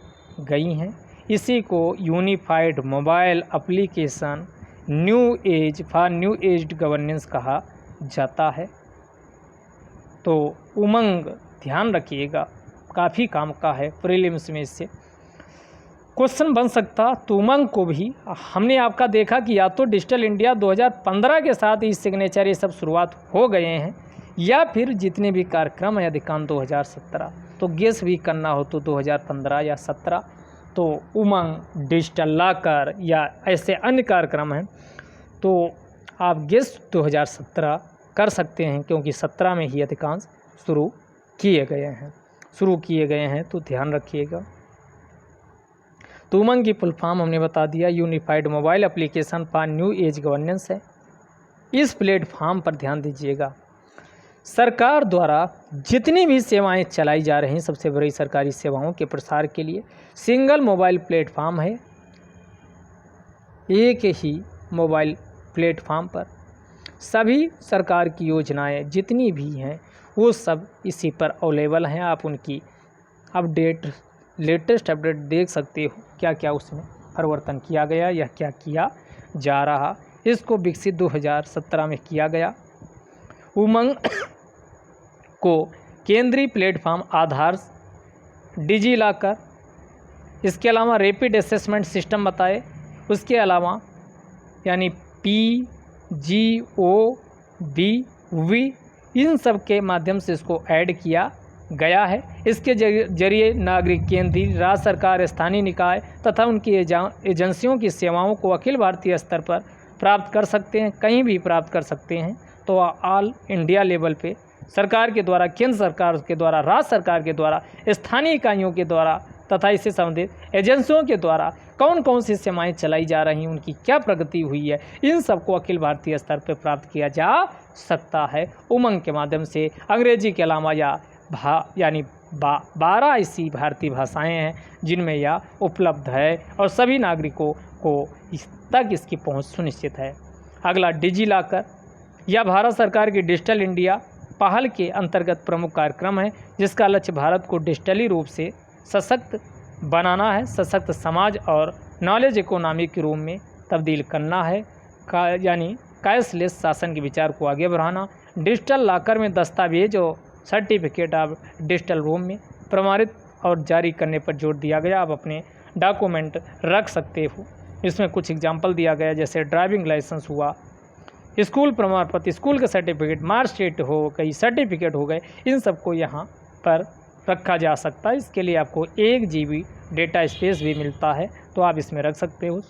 A: गई हैं। इसी को unified mobile application new age for new age governance कहा जाता है। तो उमंग ध्यान रखिएगा काफ़ी काम का है। प्रीलिम्स में इससे क्वेश्चन बन सकता। तो उमंग को भी हमने आपका देखा कि या तो डिजिटल इंडिया 2015 के साथ ई सिग्नेचर ये सब शुरुआत हो गए हैं या फिर जितने भी कार्यक्रम हैं अधिकांश 2017। तो गेस भी करना हो तो 2015 या 17। तो उमंग, डिजिटल लॉकर या ऐसे अन्य कार्यक्रम हैं तो आप गेस 2017 कर सकते हैं क्योंकि 17 में ही अधिकांश शुरू किए गए हैं। तो ध्यान रखिएगा। तो उमंग की फुल फॉर्म हमने बता दिया, unified mobile application for new age governance है। इस प्लेटफॉर्म पर ध्यान दीजिएगा सरकार द्वारा जितनी भी सेवाएं चलाई जा रही हैं सबसे बड़ी सरकारी सेवाओं के प्रसार के लिए सिंगल मोबाइल प्लेटफॉर्म है। एक ही मोबाइल प्लेटफॉर्म पर सभी सरकार की योजनाएं जितनी भी हैं वो सब इसी पर अवेलेबल हैं। आप उनकी लेटेस्ट अपडेट देख सकते हो क्या क्या उसमें परिवर्तन किया गया या क्या किया जा रहा। इसको विकसित 2017 में किया गया। उमंग को केंद्रीय प्लेटफॉर्म आधार, डिजी लॉकर, इसके अलावा रैपिड असेसमेंट सिस्टम बताए, उसके अलावा यानी PGOV इन सब के माध्यम से इसको ऐड किया गया है। इसके जरिए नागरिक केंद्रीय, राज्य सरकार, स्थानीय निकाय तथा उनकी एजेंसियों की सेवाओं को अखिल भारतीय स्तर पर प्राप्त कर सकते हैं, कहीं भी प्राप्त कर सकते हैं। तो ऑल इंडिया लेवल पे सरकार के द्वारा, केंद्र सरकार के द्वारा, राज्य सरकार के द्वारा, स्थानीय इकाइयों के द्वारा तथा इससे संबंधित एजेंसियों के द्वारा कौन कौन सी सेवाएं चलाई जा रही हैं, उनकी क्या प्रगति हुई है, इन सबको अखिल भारतीय स्तर पर प्राप्त किया जा सकता है उमंग के माध्यम से। अंग्रेजी के अलावा यानी 12 ऐसी भारतीय भाषाएं हैं जिनमें यह उपलब्ध है और सभी नागरिकों को तक इसकी पहुंच सुनिश्चित है। अगला डिजी लॉकर, यह भारत सरकार की डिजिटल इंडिया पहल के अंतर्गत प्रमुख कार्यक्रम है जिसका लक्ष्य भारत को डिजिटली रूप से सशक्त बनाना है, सशक्त समाज और नॉलेज इकोनॉमी के रूप में तब्दील करना है, यानी कैशलेस शासन के विचार को आगे बढ़ाना। डिजिटल लॉकर में दस्तावेज और सर्टिफिकेट आप डिजिटल रूप में प्रमाणित और जारी करने पर जोर दिया गया। आप अपने डॉक्यूमेंट रख सकते हो। इसमें कुछ एग्जाम्पल दिया गया, जैसे ड्राइविंग लाइसेंस हुआ, स्कूल प्रमाण पत्र, स्कूल का सर्टिफिकेट, मार्कशीट हो गई, सर्टिफिकेट हो गए, इन सबको यहाँ पर रखा जा सकता है। इसके लिए आपको 1 GB डेटा स्पेस भी मिलता है, तो आप इसमें रख सकते हो।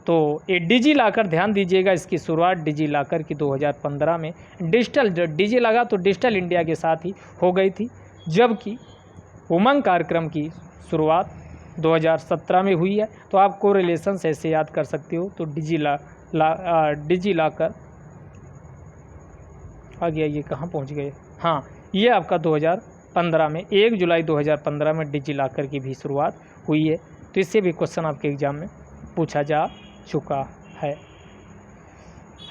A: तो ये डिजी लॉकर, ध्यान दीजिएगा, इसकी शुरुआत डिजी लॉकर की 2015 में डिजिटल, डिजी लगा तो डिजिटल इंडिया के साथ ही हो गई थी, जबकि उमंग कार्यक्रम की शुरुआत 2017 में हुई है। तो आप कोरिलेशन ऐसे याद कर सकते हो। तो डिजी लॉकर आ गया, ये कहाँ पहुँच गए, हाँ, ये आपका 2015 में 1 जुलाई 2015 में डिजी लॉकर की भी शुरुआत हुई है। तो इससे भी क्वेश्चन आपके एग्जाम में पूछा जा चुका है।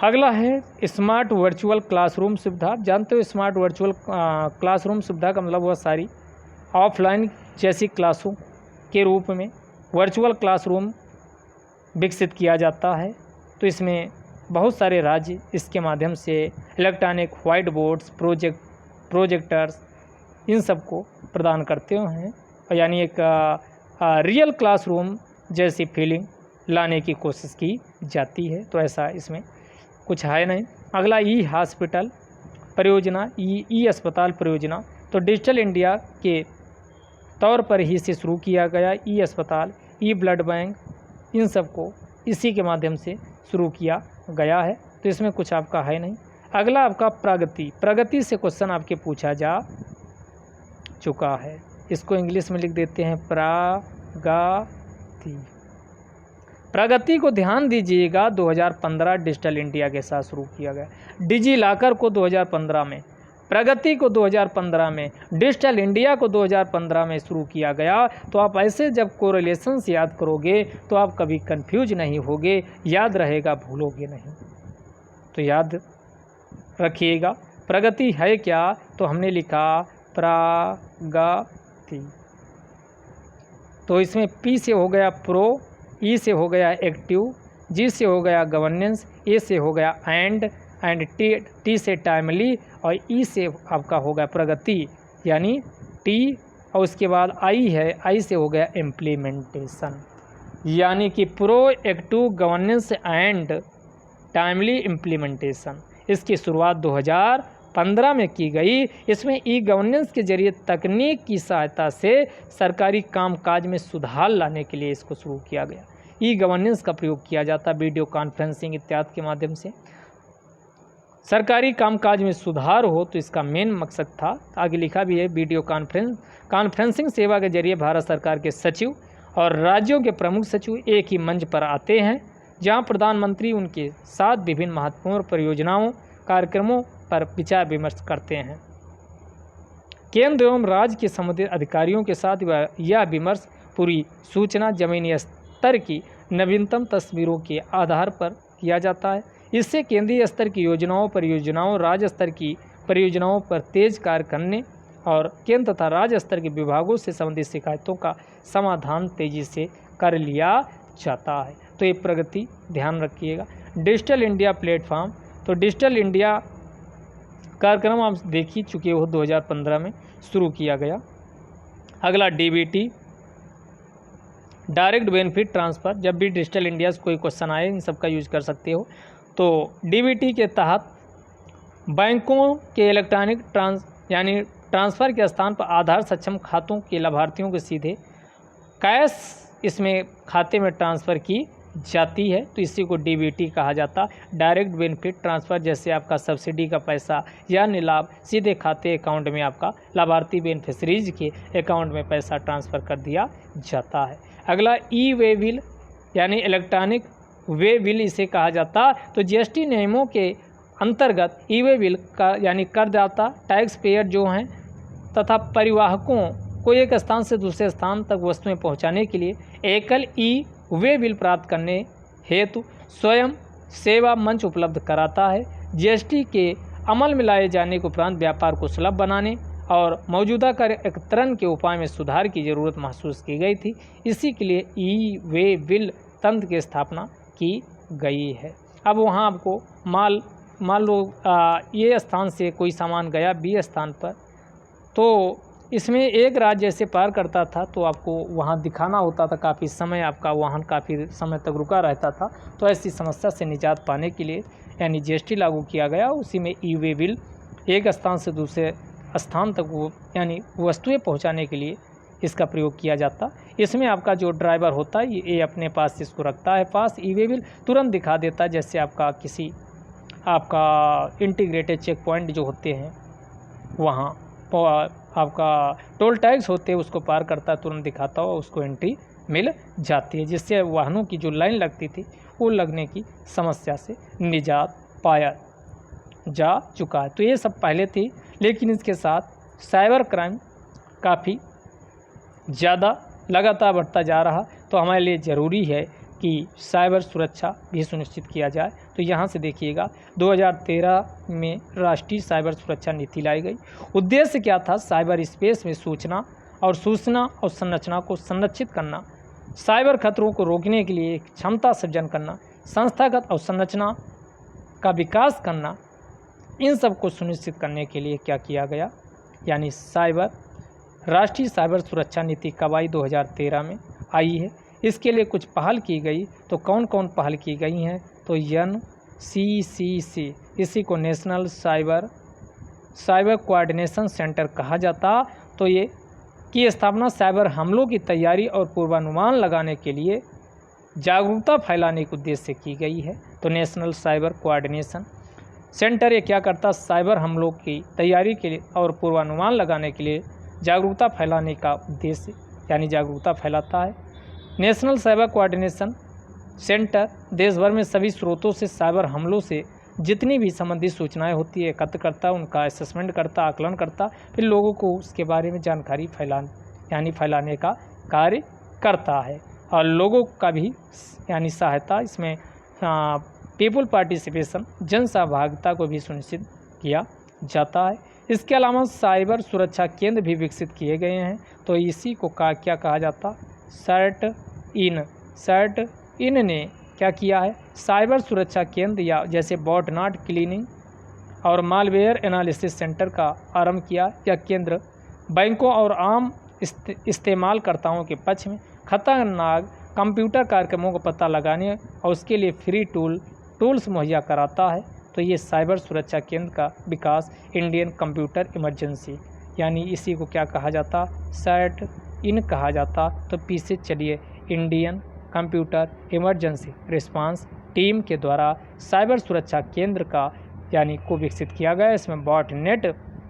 A: अगला है स्मार्ट वर्चुअल क्लासरूम सुविधा। आप जानते हो स्मार्ट वर्चुअल क्लासरूम सुविधा का मतलब वह सारी ऑफलाइन जैसी क्लासों के रूप में वर्चुअल क्लासरूम विकसित किया जाता है। तो इसमें बहुत सारे राज्य इसके माध्यम से इलेक्ट्रॉनिक वाइट बोर्ड्स, प्रोजेक्टर्स, इन सब को प्रदान करते हैं, यानी एक रियल क्लासरूम जैसी फीलिंग लाने की कोशिश की जाती है। तो ऐसा इसमें कुछ है नहीं। अगला ई हॉस्पिटल परियोजना, ई अस्पताल परियोजना, तो डिजिटल इंडिया के तौर पर ही इसे शुरू किया गया। ई अस्पताल, ई ब्लड बैंक, इन सब को इसी के माध्यम से शुरू किया गया है। तो इसमें कुछ आपका है नहीं। अगला आपका प्रगति, प्रगति से क्वेश्चन आपके पूछा जा चुका है। इसको इंग्लिश में लिख देते हैं प्रगति। प्रगति को ध्यान दीजिएगा 2015 डिजिटल इंडिया के साथ शुरू किया गया। डिजी लॉकर को 2015 में, प्रगति को 2015 में, डिजिटल इंडिया को 2015 में शुरू किया गया। तो आप ऐसे जब कोरिलेशंस याद करोगे तो आप कभी कंफ्यूज नहीं होगे, याद रहेगा, भूलोगे नहीं। तो याद रखिएगा प्रगति है क्या, तो हमने लिखा प्रगति। तो इसमें पी से हो गया प्रो, ई से हो गया एक्टिव, जी से हो गया गवर्नेंस, ए से हो गया एंड टी से टाइमली, और ई से आपका हो गया प्रगति, यानी टी, और उसके बाद आई है, आई से हो गया इम्प्लीमेंटेशन, यानी कि pro, active, governance and timely implementation. इसकी शुरुआत 2015 में की गई। इसमें ई गवर्नेंस के जरिए तकनीक की सहायता से सरकारी कामकाज में सुधार लाने के लिए इसको शुरू किया गया। ई गवर्नेंस का प्रयोग किया जाता है वीडियो कॉन्फ्रेंसिंग इत्यादि के माध्यम से सरकारी कामकाज में सुधार हो, तो इसका मेन मकसद था। आगे लिखा भी है, वीडियो कॉन्फ्रेंसिंग सेवा के जरिए भारत सरकार के सचिव और राज्यों के प्रमुख सचिव एक ही मंच पर आते हैं, जहां प्रधानमंत्री उनके साथ विभिन्न महत्वपूर्ण परियोजनाओं, कार्यक्रमों पर विचार विमर्श करते हैं। केंद्र एवं राज्य के संबंधित अधिकारियों के साथ यह विमर्श पूरी सूचना जमीनी स्तर की नवीनतम तस्वीरों के आधार पर किया जाता है। इससे केंद्रीय स्तर की योजनाओं, परियोजनाओं, राज्य स्तर की परियोजनाओं पर तेज कार्य करने और केंद्र तथा राज्य स्तर के विभागों से संबंधित शिकायतों का समाधान तेजी से कर लिया जाता है। तो ये प्रगति ध्यान रखिएगा। डिजिटल इंडिया प्लेटफॉर्म, तो डिजिटल इंडिया कार्यक्रम आप देख ही चुके हो, 2015 में शुरू किया गया। अगला डीबीटी, डायरेक्ट बेनिफिट ट्रांसफ़र। जब भी डिजिटल इंडिया से कोई क्वेश्चन आए, इन सब का यूज कर सकते हो। तो डीबीटी के तहत बैंकों के इलेक्ट्रॉनिक यानी ट्रांसफ़र के स्थान पर आधार सक्षम खातों के लाभार्थियों को सीधे कैश इसमें खाते में ट्रांसफ़र की जाती है। तो इसी को डीबीटी कहा जाता, डायरेक्ट बेनिफिट ट्रांसफ़र। जैसे आपका सब्सिडी का पैसा या लाभ सीधे खाते अकाउंट में आपका लाभार्थी बेनिफिशरीज के अकाउंट में पैसा ट्रांसफ़र कर दिया जाता है। अगला ई वे बिल, यानी इलेक्ट्रॉनिक वे बिल इसे कहा जाता। तो जीएसटी नियमों के अंतर्गत ई वे बिल का यानी करदाता, टैक्स पेयर जो हैं तथा परिवाहकों को एक स्थान से दूसरे स्थान तक वस्तुएं पहुंचाने के लिए एकल ई वे बिल प्राप्त करने हेतु स्वयं सेवा मंच उपलब्ध कराता है। जीएसटी के अमल में लाए जाने के उपरांत व्यापार को सुलभ बनाने और मौजूदा कर एकत्रण के उपाय में सुधार की ज़रूरत महसूस की गई थी। इसी के लिए ई वे बिल तंत्र की स्थापना की गई है। अब वहाँ आपको मान लो ये स्थान से कोई सामान गया बी स्थान पर, तो इसमें एक राज्य ऐसे पार करता था तो आपको वहाँ दिखाना होता था, काफ़ी समय आपका वाहन काफ़ी समय तक रुका रहता था। तो ऐसी समस्या से निजात पाने के लिए यानी जीएसटी लागू किया गया। उसी में ई वे बिल एक स्थान से दूसरे स्थान तक वो यानी वस्तुएं पहुंचाने के लिए इसका प्रयोग किया जाता। इसमें आपका जो ड्राइवर होता है ये अपने पास इसको रखता है पास, ई वे बिल तुरंत दिखा देता है। जैसे आपका इंटीग्रेटेड चेक पॉइंट जो होते हैं वहाँ आपका टोल टैक्स होते हैं उसको पार करता है, तुरंत दिखाता हो, उसको एंट्री मिल जाती है, जिससे वाहनों की जो लाइन लगती थी वो लगने की समस्या से निजात पाया जा चुका है। तो ये सब पहले थी, लेकिन इसके साथ साइबर क्राइम काफ़ी ज़्यादा लगातार बढ़ता जा रहा। तो हमारे लिए ज़रूरी है कि साइबर सुरक्षा भी सुनिश्चित किया जाए। तो यहाँ से देखिएगा 2013 में राष्ट्रीय साइबर सुरक्षा नीति लाई गई। उद्देश्य क्या था? साइबर स्पेस में सूचना और संरचना को संरक्षित करना, साइबर खतरों को रोकने के लिए क्षमता सृजन करना, संस्थागत अवसंरचना का विकास करना। इन सब को सुनिश्चित करने के लिए क्या किया गया, यानी राष्ट्रीय साइबर सुरक्षा नीति कब आई? 2013 में आई है। इसके लिए कुछ पहल की गई। तो कौन कौन पहल की गई हैं? तो NCCC, इसी को नेशनल साइबर कोऑर्डिनेशन सेंटर कहा जाता। तो ये की स्थापना साइबर हमलों की तैयारी और पूर्वानुमान लगाने के लिए जागरूकता फैलाने के उद्देश्य से की गई है। तो नेशनल साइबर कोऑर्डिनेशन सेंटर ये क्या करता? साइबर हमलों की तैयारी के लिए और पूर्वानुमान लगाने के लिए जागरूकता फैलाने का उद्देश्य यानी जागरूकता फैलाता है। नेशनल साइबर कोऑर्डिनेशन सेंटर देश भर में सभी स्रोतों से साइबर हमलों से जितनी भी संबंधित सूचनाएं होती है एकत्र करता, उनका असेसमेंट करता, आकलन करता, फिर लोगों को उसके बारे में जानकारी फैलाने का कार्य करता है। और लोगों का भी यानी सहायता, इसमें पीपुल पार्टिसिपेशन, जन सहभागिता को भी सुनिश्चित किया जाता है। इसके अलावा साइबर सुरक्षा केंद्र भी विकसित किए गए हैं। तो इसी को क्या कहा जाता? सर्ट इन ने क्या किया है? साइबर सुरक्षा केंद्र या जैसे बॉटनेट क्लीनिंग और मालवेयर एनालिसिस सेंटर का आरंभ किया। यह केंद्र बैंकों और आम इस्तेमालकर्ताओं के पक्ष में खतरनाक कंप्यूटर कार्यक्रमों को पता लगाने और उसके लिए फ्री टूल्स मुहैया कराता है। तो ये साइबर सुरक्षा केंद्र का विकास इंडियन कंप्यूटर इमरजेंसी यानी इसी को क्या कहा जाता? सर्ट इन कहा जाता। तो पीछे चलिए, Indian computer emergency response team के द्वारा साइबर सुरक्षा केंद्र का यानी को विकसित किया गया। इसमें बॉटनेट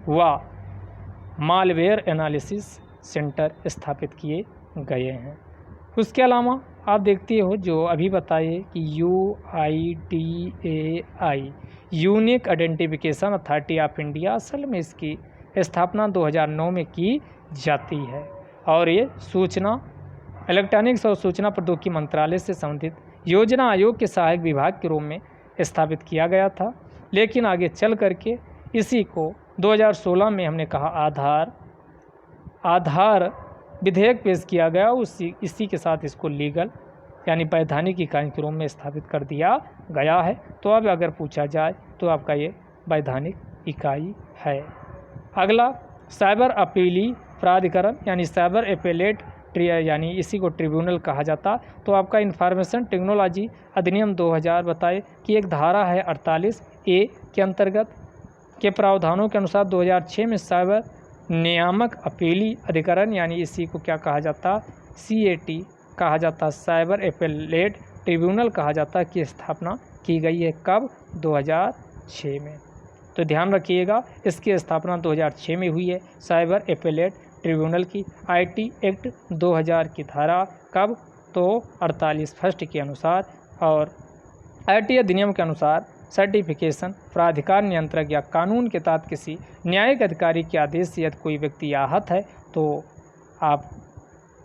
A: व मालवेयर एनालिसिस सेंटर स्थापित किए गए हैं। उसके अलावा आप देखते हो जो अभी बताइए कि UIDAI unique identification authority of India, असल में इसकी स्थापना 2009 में की जाती है और ये इलेक्ट्रॉनिक्स और सूचना प्रौद्योगिकी मंत्रालय से संबंधित योजना आयोग के सहायक विभाग के रूप में स्थापित किया गया था। लेकिन आगे चल करके इसी को 2016 में हमने कहा आधार विधेयक पेश किया गया। इसी के साथ इसको लीगल यानी वैधानिक इकाई के रूप में स्थापित कर दिया गया है। तो अब अगर पूछा जाए तो आपका ये वैधानिक इकाई है। अगला साइबर अपीली प्राधिकरण यानी साइबर एपेलेट यानी इसी को ट्रिब्यूनल कहा जाता। तो आपका इंफॉर्मेशन टेक्नोलॉजी अधिनियम 2000 बताए कि एक धारा है 48A के अंतर्गत के प्रावधानों के अनुसार 2006 में साइबर नियामक अपीली अधिकरण यानी इसी को क्या कहा जाता? CAT कहा जाता, साइबर एपेलेट ट्रिब्यूनल कहा जाता की स्थापना की गई है। कब? 2006 में। तो ध्यान रखिएगा इसकी स्थापना 2006 में हुई है साइबर एपेलेट ट्रिब्यूनल की। IT एक्ट 2000 की धारा कब? तो 48 फर्स्ट के अनुसार और IT अधिनियम के अनुसार सर्टिफिकेशन प्राधिकार नियंत्रक या कानून के तहत किसी न्यायिक अधिकारी के आदेश से यदि कोई व्यक्ति आहत है तो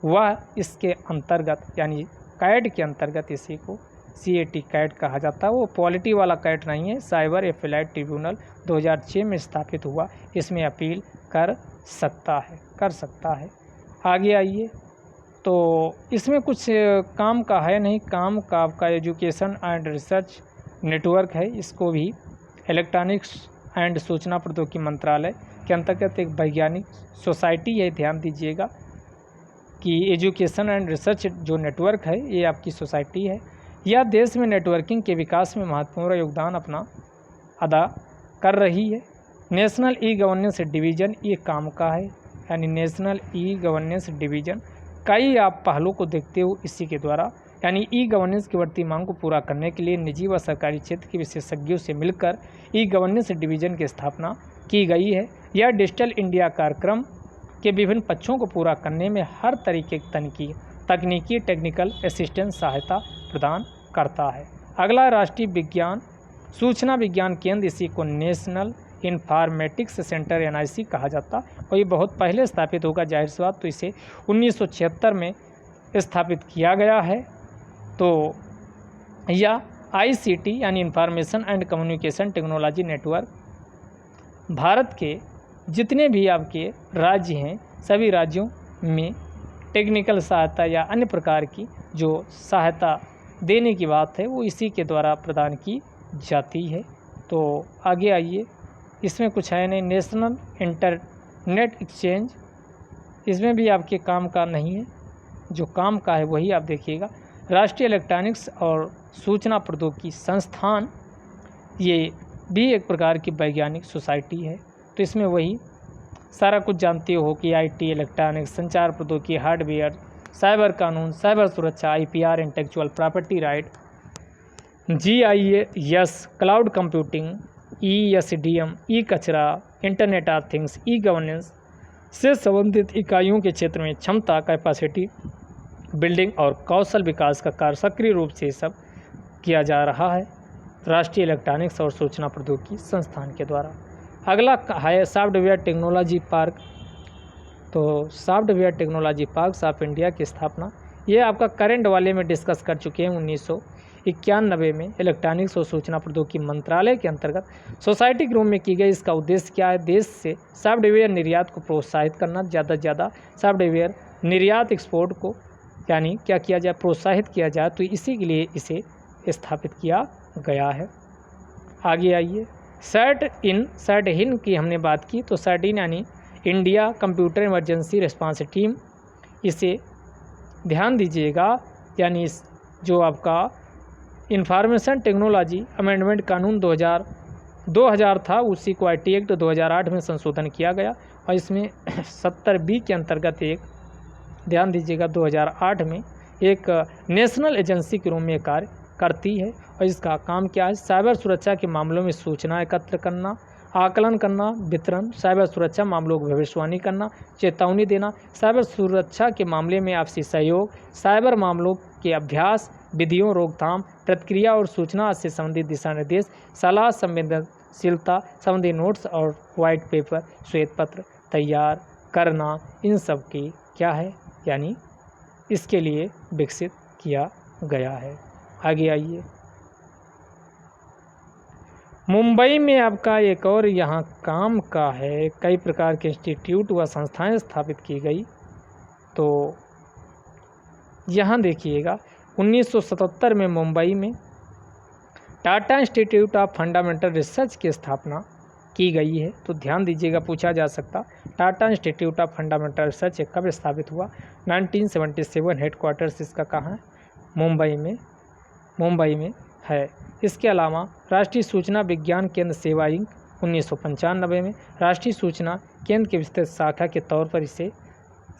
A: वह इसके अंतर्गत यानी कैड के अंतर्गत इसी को CAT कैट कहा जाता है। वो पॉलिटी वाला कैट नहीं है, साइबर एफिलाइट ट्रिब्यूनल 2006 में स्थापित हुआ, इसमें अपील कर सकता है। आगे आइए, तो इसमें कुछ काम का है नहीं, काम का आपका एजुकेशन एंड रिसर्च नेटवर्क है। इसको भी इलेक्ट्रॉनिक्स एंड सूचना प्रौद्योगिकी मंत्रालय के अंतर्गत एक वैज्ञानिक सोसाइटी है। ध्यान दीजिएगा कि एजुकेशन एंड रिसर्च जो नेटवर्क है ये आपकी सोसाइटी है। यह देश में नेटवर्किंग के विकास में महत्वपूर्ण योगदान अपना अदा कर रही है। नेशनल ई गवर्नेंस डिवीज़न ये काम का है, यानी नेशनल ई गवर्नेंस डिवीज़न कई आप पहलुओं को देखते हो इसी के द्वारा, यानी ई गवर्नेंस की बढ़ती मांग को पूरा करने के लिए निजी व सरकारी क्षेत्र के विशेषज्ञों से मिलकर ई गवर्नेंस डिवीज़न की स्थापना की गई है। यह डिजिटल इंडिया कार्यक्रम के विभिन्न पक्षों को पूरा करने में हर तरीके की तकनीकी टेक्निकल असिस्टेंस सहायता प्रदान करता है। अगला राष्ट्रीय विज्ञान सूचना विज्ञान केंद्र, इसी को नेशनल इंफॉर्मेटिक्स सेंटर NIC कहा जाता, और ये बहुत पहले स्थापित होगा, जाहिर सी बात, तो इसे 1976 में स्थापित किया गया है। तो यह ICT यानी information and communication technology network Bharat के जितने भी आपके राज्य हैं सभी राज्यों में टेक्निकल सहायता या अन्य प्रकार की जो सहायता देने की बात है वो इसी के द्वारा प्रदान की जाती है। तो आगे आइए, इसमें कुछ है नहीं, नेशनल इंटरनेट एक्सचेंज, इसमें भी आपके काम का नहीं है, जो काम का है वही आप देखिएगा। राष्ट्रीय इलेक्ट्रॉनिक्स और सूचना प्रौद्योगिकी संस्थान, ये भी एक प्रकार की वैज्ञानिक सोसाइटी है। तो इसमें वही सारा कुछ जानते हो कि IT, इलेक्ट्रॉनिक्स, संचार प्रौद्योगिकी, हार्डवेयर, साइबर कानून, साइबर सुरक्षा, IPR, intellectual property right, GIS, cloud computing, ESDM, ई कचरा, internet of things, e governance से संबंधित इकाइयों के क्षेत्र में क्षमता, कैपेसिटी बिल्डिंग और कौशल विकास का कार्य सक्रिय रूप से सब किया जा रहा है राष्ट्रीय इलेक्ट्रॉनिक्स और सूचना प्रौद्योगिकी संस्थान के द्वारा। अगला है सॉफ्टवेयर टेक्नोलॉजी पार्क। तो software technology parks of India की स्थापना ये आपका करंट वाले में डिस्कस कर चुके हैं। 1991 में इलेक्ट्रॉनिक्स और सूचना प्रौद्योगिकी मंत्रालय के अंतर्गत सोसाइटी के रूप में की गई। इसका उद्देश्य क्या है? देश से सॉफ्टवेयर निर्यात को प्रोत्साहित करना, ज़्यादा से ज़्यादा सॉफ्टवेयर निर्यात एक्सपोर्ट को यानी क्या किया जाए, प्रोत्साहित किया जाए। तो इसी के लिए इसे स्थापित किया गया है। आगे आइए, सैट इन की हमने बात की, तो सैट इन यानी India computer emergency response team, इसे ध्यान दीजिएगा, यानी जो आपका इंफॉर्मेशन टेक्नोलॉजी अमेंडमेंट कानून 2000 था, उसी को IT एक्ट 2008 में संशोधन किया गया और इसमें 70B के अंतर्गत एक, ध्यान दीजिएगा, 2008 में एक नेशनल एजेंसी के रूप में कार्य करती है। और इसका काम क्या है? साइबर सुरक्षा के मामलों में सूचना एकत्र करना, आकलन करना, वितरण, साइबर सुरक्षा मामलों की भविष्यवाणी करना, चेतावनी देना, साइबर सुरक्षा के मामले में आपसी सहयोग, साइबर मामलों के अभ्यास, विधियों, रोकथाम, प्रतिक्रिया और सूचना से संबंधित दिशा निर्देश, सलाह, संवेदनशीलता संबंधी नोट्स और वाइट पेपर, श्वेत पत्र तैयार करना, इन सब की क्या है, यानी इसके लिए विकसित किया गया है। आगे आइए, मुंबई में आपका एक और यहाँ काम का है, कई प्रकार के इंस्टीट्यूट व संस्थाएं स्थापित की गई। तो यहाँ देखिएगा, 1977 में मुंबई में Tata institute of fundamental research की स्थापना की गई है। तो ध्यान दीजिएगा, पूछा जा सकता, Tata institute of fundamental research कब स्थापित हुआ? 1977। हेडक्वार्टर्स इसका कहाँ है? मुंबई में है। इसके अलावा राष्ट्रीय सूचना विज्ञान केंद्र सेवा इंक 1995 में राष्ट्रीय सूचना केंद्र की विस्तृत शाखा के तौर पर इसे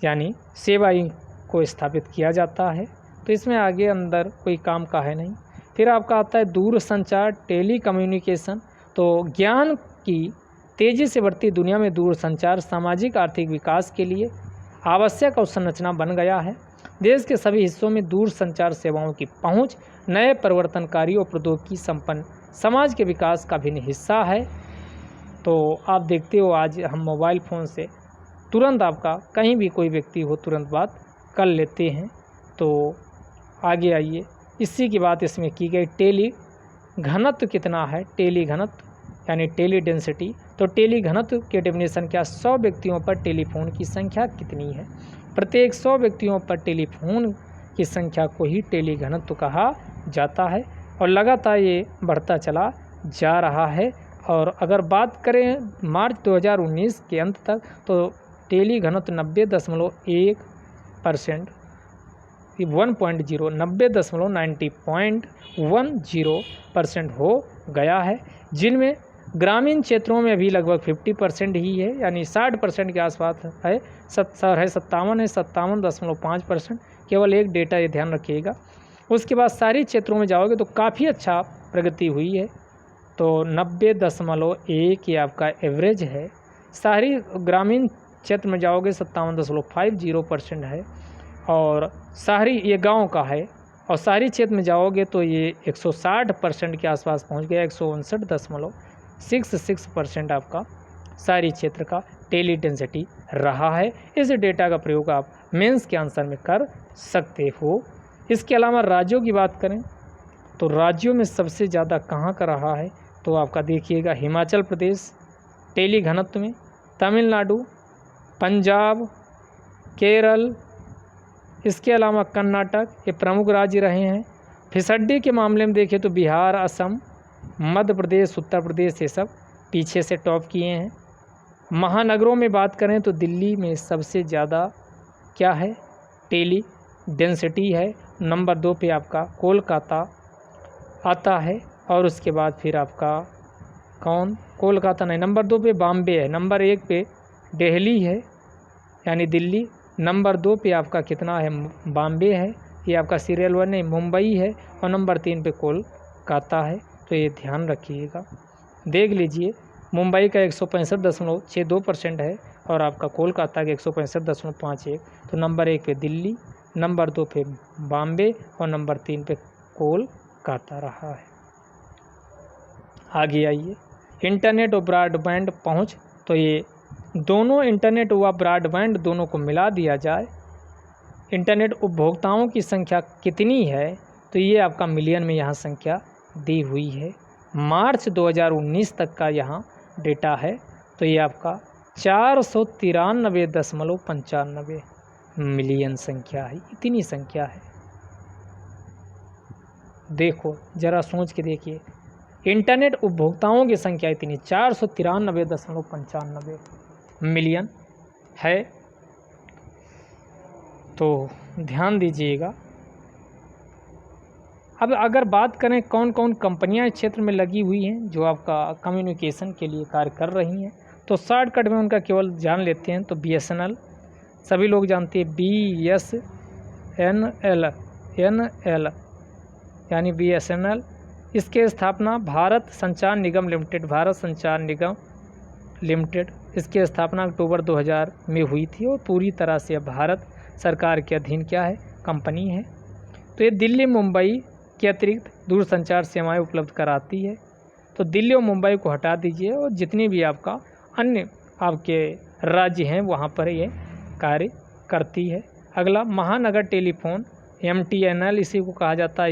A: यानी सेवा इंक को स्थापित किया जाता है। तो इसमें आगे अंदर कोई काम का है नहीं। फिर आपका आता है दूरसंचार, टेली कम्युनिकेशन। तो ज्ञान की तेज़ी से बढ़ती दुनिया में दूरसंचार सामाजिक आर्थिक विकास के लिए आवश्यक अवसंरचना बन गया है। देश के सभी हिस्सों में दूरसंचार सेवाओं की पहुंच नए परिवर्तनकारी और प्रौद्योगिकी संपन्न समाज के विकास का भिन्न हिस्सा है। तो आप देखते हो, आज हम मोबाइल फ़ोन से तुरंत आपका कहीं भी कोई व्यक्ति हो तुरंत बात कर लेते हैं। तो आगे आइए, इसी की बात इसमें की गई। टेली घनत्व कितना है, टेली घनत्व यानी टेली डेंसिटी। तो टेली घनत्व के डेफिनेशन क्या, 100 व्यक्तियों पर टेलीफोन की संख्या कितनी है। प्रत्येक 100 व्यक्तियों पर टेलीफोन की संख्या को ही टेली घनत्व कहा जाता है और लगातार ये बढ़ता चला जा रहा है। और अगर बात करें मार्च 2019 के अंत तक तो टेली घनत्व 90.1% 90.90% हो गया है, जिनमें ग्रामीण क्षेत्रों में भी लगभग 50% ही है, यानी 60% के आसपास है। 57.5%। केवल एक डेटा ये ध्यान रखिएगा। उसके बाद शहरी क्षेत्रों में जाओगे तो काफ़ी अच्छा प्रगति हुई है, तो 90.1 ये आपका एवरेज है। शहरी ग्रामीण क्षेत्र में जाओगे 57.50% है, और शहरी ये गांव का है। और शहरी क्षेत्र में जाओगे तो ये 160% के आसपास पहुंच गया। 159.66% आपका शहरी क्षेत्र का टेली डेंसिटी रहा है। इस डेटा का प्रयोग आप मेंस के आंसर में कर सकते हो। इसके अलावा राज्यों की बात करें तो राज्यों में सबसे ज़्यादा कहाँ का रहा है, तो आपका देखिएगा हिमाचल प्रदेश टेली घनत्व में, तमिलनाडु, पंजाब, केरल, इसके अलावा कर्नाटक, ये प्रमुख राज्य रहे हैं। फिसड्डी के मामले में देखें तो बिहार, असम, मध्य प्रदेश, उत्तर प्रदेश, ये सब पीछे से टॉप किए हैं। महानगरों में बात करें तो दिल्ली में सबसे ज़्यादा क्या है, टेली डेंसिटी है। नंबर 2 पे आपका कोलकाता आता है, और उसके बाद फिर आपका कौन, कोलकाता नहीं, नंबर 2 पे बॉम्बे है। नंबर 1 पे दिल्ली है यानी दिल्ली। नंबर 2 पे आपका कितना है, बॉम्बे है, ये आपका सीरियल 1 नहीं, मुंबई है। और नंबर 3 पे कोलकाता है। तो ये ध्यान रखिएगा, देख लीजिए। मुंबई का 165.62% है और आपका कोलकाता का 165.51। तो नंबर 1 पे दिल्ली, नंबर 2 पे बॉम्बे और नंबर 3 पे कोलकाता रहा है। आगे आइए, इंटरनेट और ब्रॉडबैंड पहुंच। तो ये दोनों इंटरनेट व ब्रॉडबैंड दोनों को मिला दिया जाए, इंटरनेट उपभोक्ताओं की संख्या कितनी है, तो ये आपका मिलियन में यहाँ संख्या दी हुई है। मार्च 2019 तक का यहाँ डेटा है। तो ये आपका 493.95 मिलियन संख्या है। इतनी संख्या है, देखो जरा सोच के देखिए, इंटरनेट उपभोक्ताओं की संख्या इतनी 493.95 मिलियन है। तो ध्यान दीजिएगा। अब अगर बात करें कौन कौन कंपनियां इस क्षेत्र में लगी हुई हैं जो आपका कम्युनिकेशन के लिए कार्य कर रही हैं, तो शॉर्टकट में उनका केवल जान लेते हैं। तो BSNL सभी लोग जानते हैं, BSNL यानी BSNL। इसके स्थापना भारत संचार निगम लिमिटेड, भारत संचार निगम लिमिटेड, इसकी स्थापना अक्टूबर 2000 में हुई थी और पूरी तरह से भारत सरकार के अधीन क्या है, कंपनी है। तो ये दिल्ली मुंबई के अतिरिक्त दूरसंचार सेवाएं उपलब्ध कराती है। तो दिल्ली और मुंबई को हटा दीजिए और जितनी भी आपका अन्य आपके राज्य हैं वहाँ पर ये कार्य करती है। अगला महानगर टेलीफोन MTNL, इसी को कहा जाता है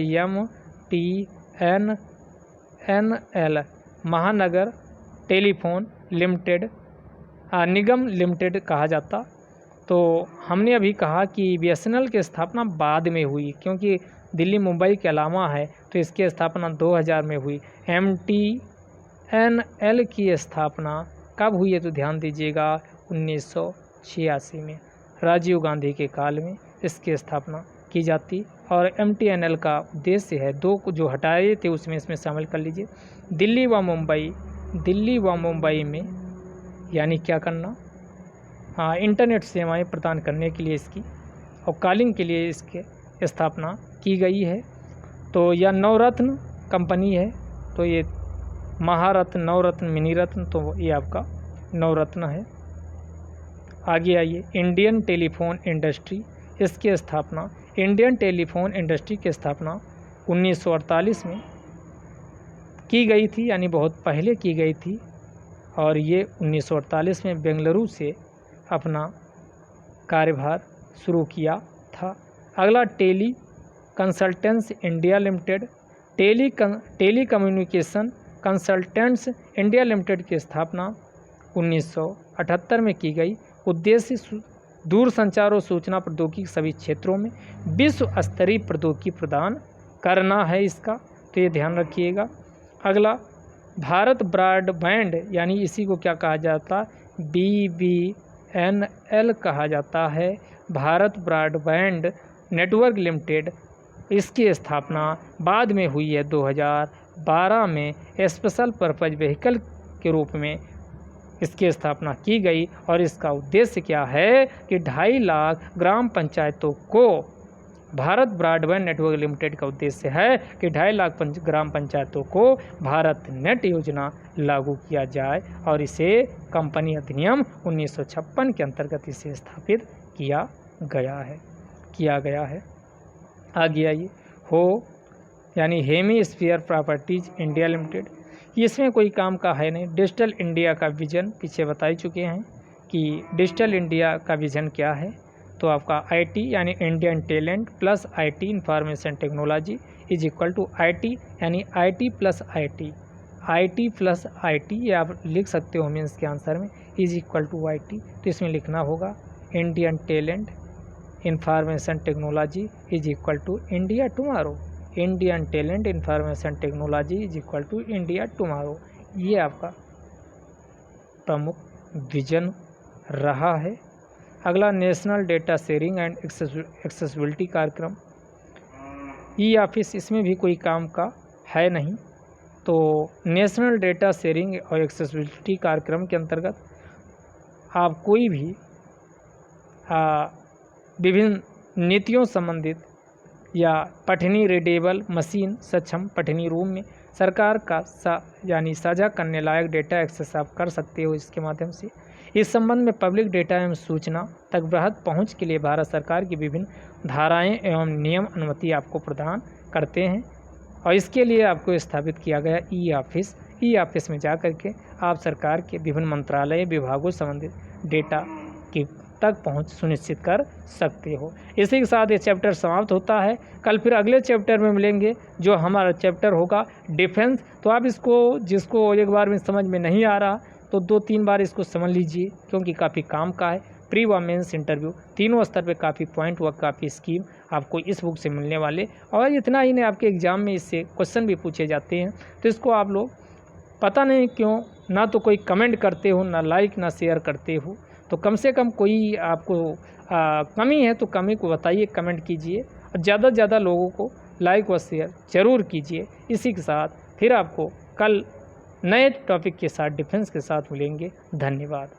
A: MTNL, महानगर टेलीफोन लिमिटेड निगम लिमिटेड कहा जाता। तो हमने अभी कहा कि BSNL की स्थापना बाद में हुई, क्योंकि दिल्ली मुंबई के अलावा है, तो इसकी स्थापना 2000 में हुई। MTNL की स्थापना कब हुई है, तो ध्यान दीजिएगा 1986 में, राजीव गांधी के काल में इसकी स्थापना की जाती। और MTNL का उद्देश्य है, 2 को जो हटाए थे उसमें इसमें शामिल कर लीजिए, दिल्ली व मुंबई में यानी क्या करना, हाँ, इंटरनेट सेवाएं प्रदान करने के लिए इसकी और कॉलिंग के लिए इसके स्थापना की गई है। तो यह नवरत्न कंपनी है, तो ये महारत्न, नवरत्न, मिनी रत्न, तो ये आपका नवरत्न है। आगे आइए, इंडियन टेलीफोन इंडस्ट्री, इसकी स्थापना, इंडियन टेलीफोन इंडस्ट्री की स्थापना 1948 में की गई थी, यानी बहुत पहले की गई थी। और ये 1948 में बेंगलुरु से अपना कार्यभार शुरू किया था। अगला Tele Consultants India Limited, Telecommunication Consultants India Limited की स्थापना 1978 में की गई। उद्देश्य दूरसंचार और सूचना प्रौद्योगिकी सभी क्षेत्रों में विश्व स्तरीय प्रौद्योगिकी प्रदान करना है इसका, तो ये ध्यान रखिएगा। अगला भारत ब्रॉडबैंड, यानी इसी को क्या कहा जाता है, BBNL कहा जाता है, भारत ब्रॉडबैंड नेटवर्क लिमिटेड। इसकी स्थापना बाद में हुई है 2012 में, स्पेशल पर्पज व्हीकल के रूप में इसकी स्थापना की गई। और इसका उद्देश्य क्या है कि 2.5 लाख ग्राम पंचायतों को, भारत ब्रॉडबैंड नेटवर्क लिमिटेड का उद्देश्य है कि 2.5 लाख ग्राम पंचायतों को भारत नेट योजना लागू किया जाए, और इसे कंपनी अधिनियम 1956 के अंतर्गत इसे स्थापित किया गया है। आगे आइए, हो यानी हेमीस्फीयर प्रॉपर्टीज इंडिया लिमिटेड, इसमें कोई काम का है नहीं। डिजिटल इंडिया का विजन पीछे बता ही चुके हैं कि डिजिटल इंडिया का विजन क्या है, तो आपका IT यानी Indian talent plus IT information technology is equal to IT, यानी IT प्लस IT, ये आप लिख सकते हो मीन्स के आंसर में, इज इक्वल टू IT। तो इसमें लिखना होगा Indian talent information technology is equal to India tomorrow, Indian talent information technology is equal to India tomorrow. ये आपका प्रमुख विजन रहा है। अगला national data sharing and accessibility कार्यक्रम, ऑफिस, इसमें भी कोई काम का है नहीं। तो नेशनल डेटा शेयरिंग और एक्सेसिबिलिटी कार्यक्रम के अंतर्गत आप कोई भी विभिन्न नीतियों संबंधित या पठनी रीडेबल मशीन सक्षम पठनी रूम में सरकार का यानी साझा करने लायक डेटा एक्सेस आप कर सकते हो इसके माध्यम से। इस संबंध में पब्लिक डेटा एवं सूचना तक बृहद पहुंच के लिए भारत सरकार की विभिन्न धाराएं एवं नियम अनुमति आपको प्रदान करते हैं, और इसके लिए आपको स्थापित किया गया ई ऑफिस में जा कर के आप सरकार के विभिन्न मंत्रालय विभागों संबंधित डेटा की तक पहुंच सुनिश्चित कर सकते हो। इसी के साथ ये चैप्टर समाप्त होता है। कल फिर अगले चैप्टर में मिलेंगे, जो हमारा चैप्टर होगा डिफेंस। तो आप इसको, जिसको एक बार में समझ में नहीं आ रहा, तो 2-3 बार इसको समझ लीजिए, क्योंकि काफ़ी काम का है। प्री व मेंस इंटरव्यू तीनों स्तर पे काफ़ी पॉइंट व काफ़ी स्कीम आपको इस बुक से मिलने वाले, और इतना ही नहीं, आपके एग्ज़ाम में इससे क्वेश्चन भी पूछे जाते हैं। तो इसको आप लोग, पता नहीं क्यों ना तो कोई कमेंट करते हो, ना लाइक, ना शेयर करते हो, तो कम से कम कोई आपको कमी है तो कमी को बताइए, कमेंट कीजिए, और ज़्यादा से ज़्यादा लोगों को लाइक व शेयर ज़रूर कीजिए। इसी के साथ फिर आपको कल नए टॉपिक के साथ, डिफेंस के साथ मिलेंगे। धन्यवाद।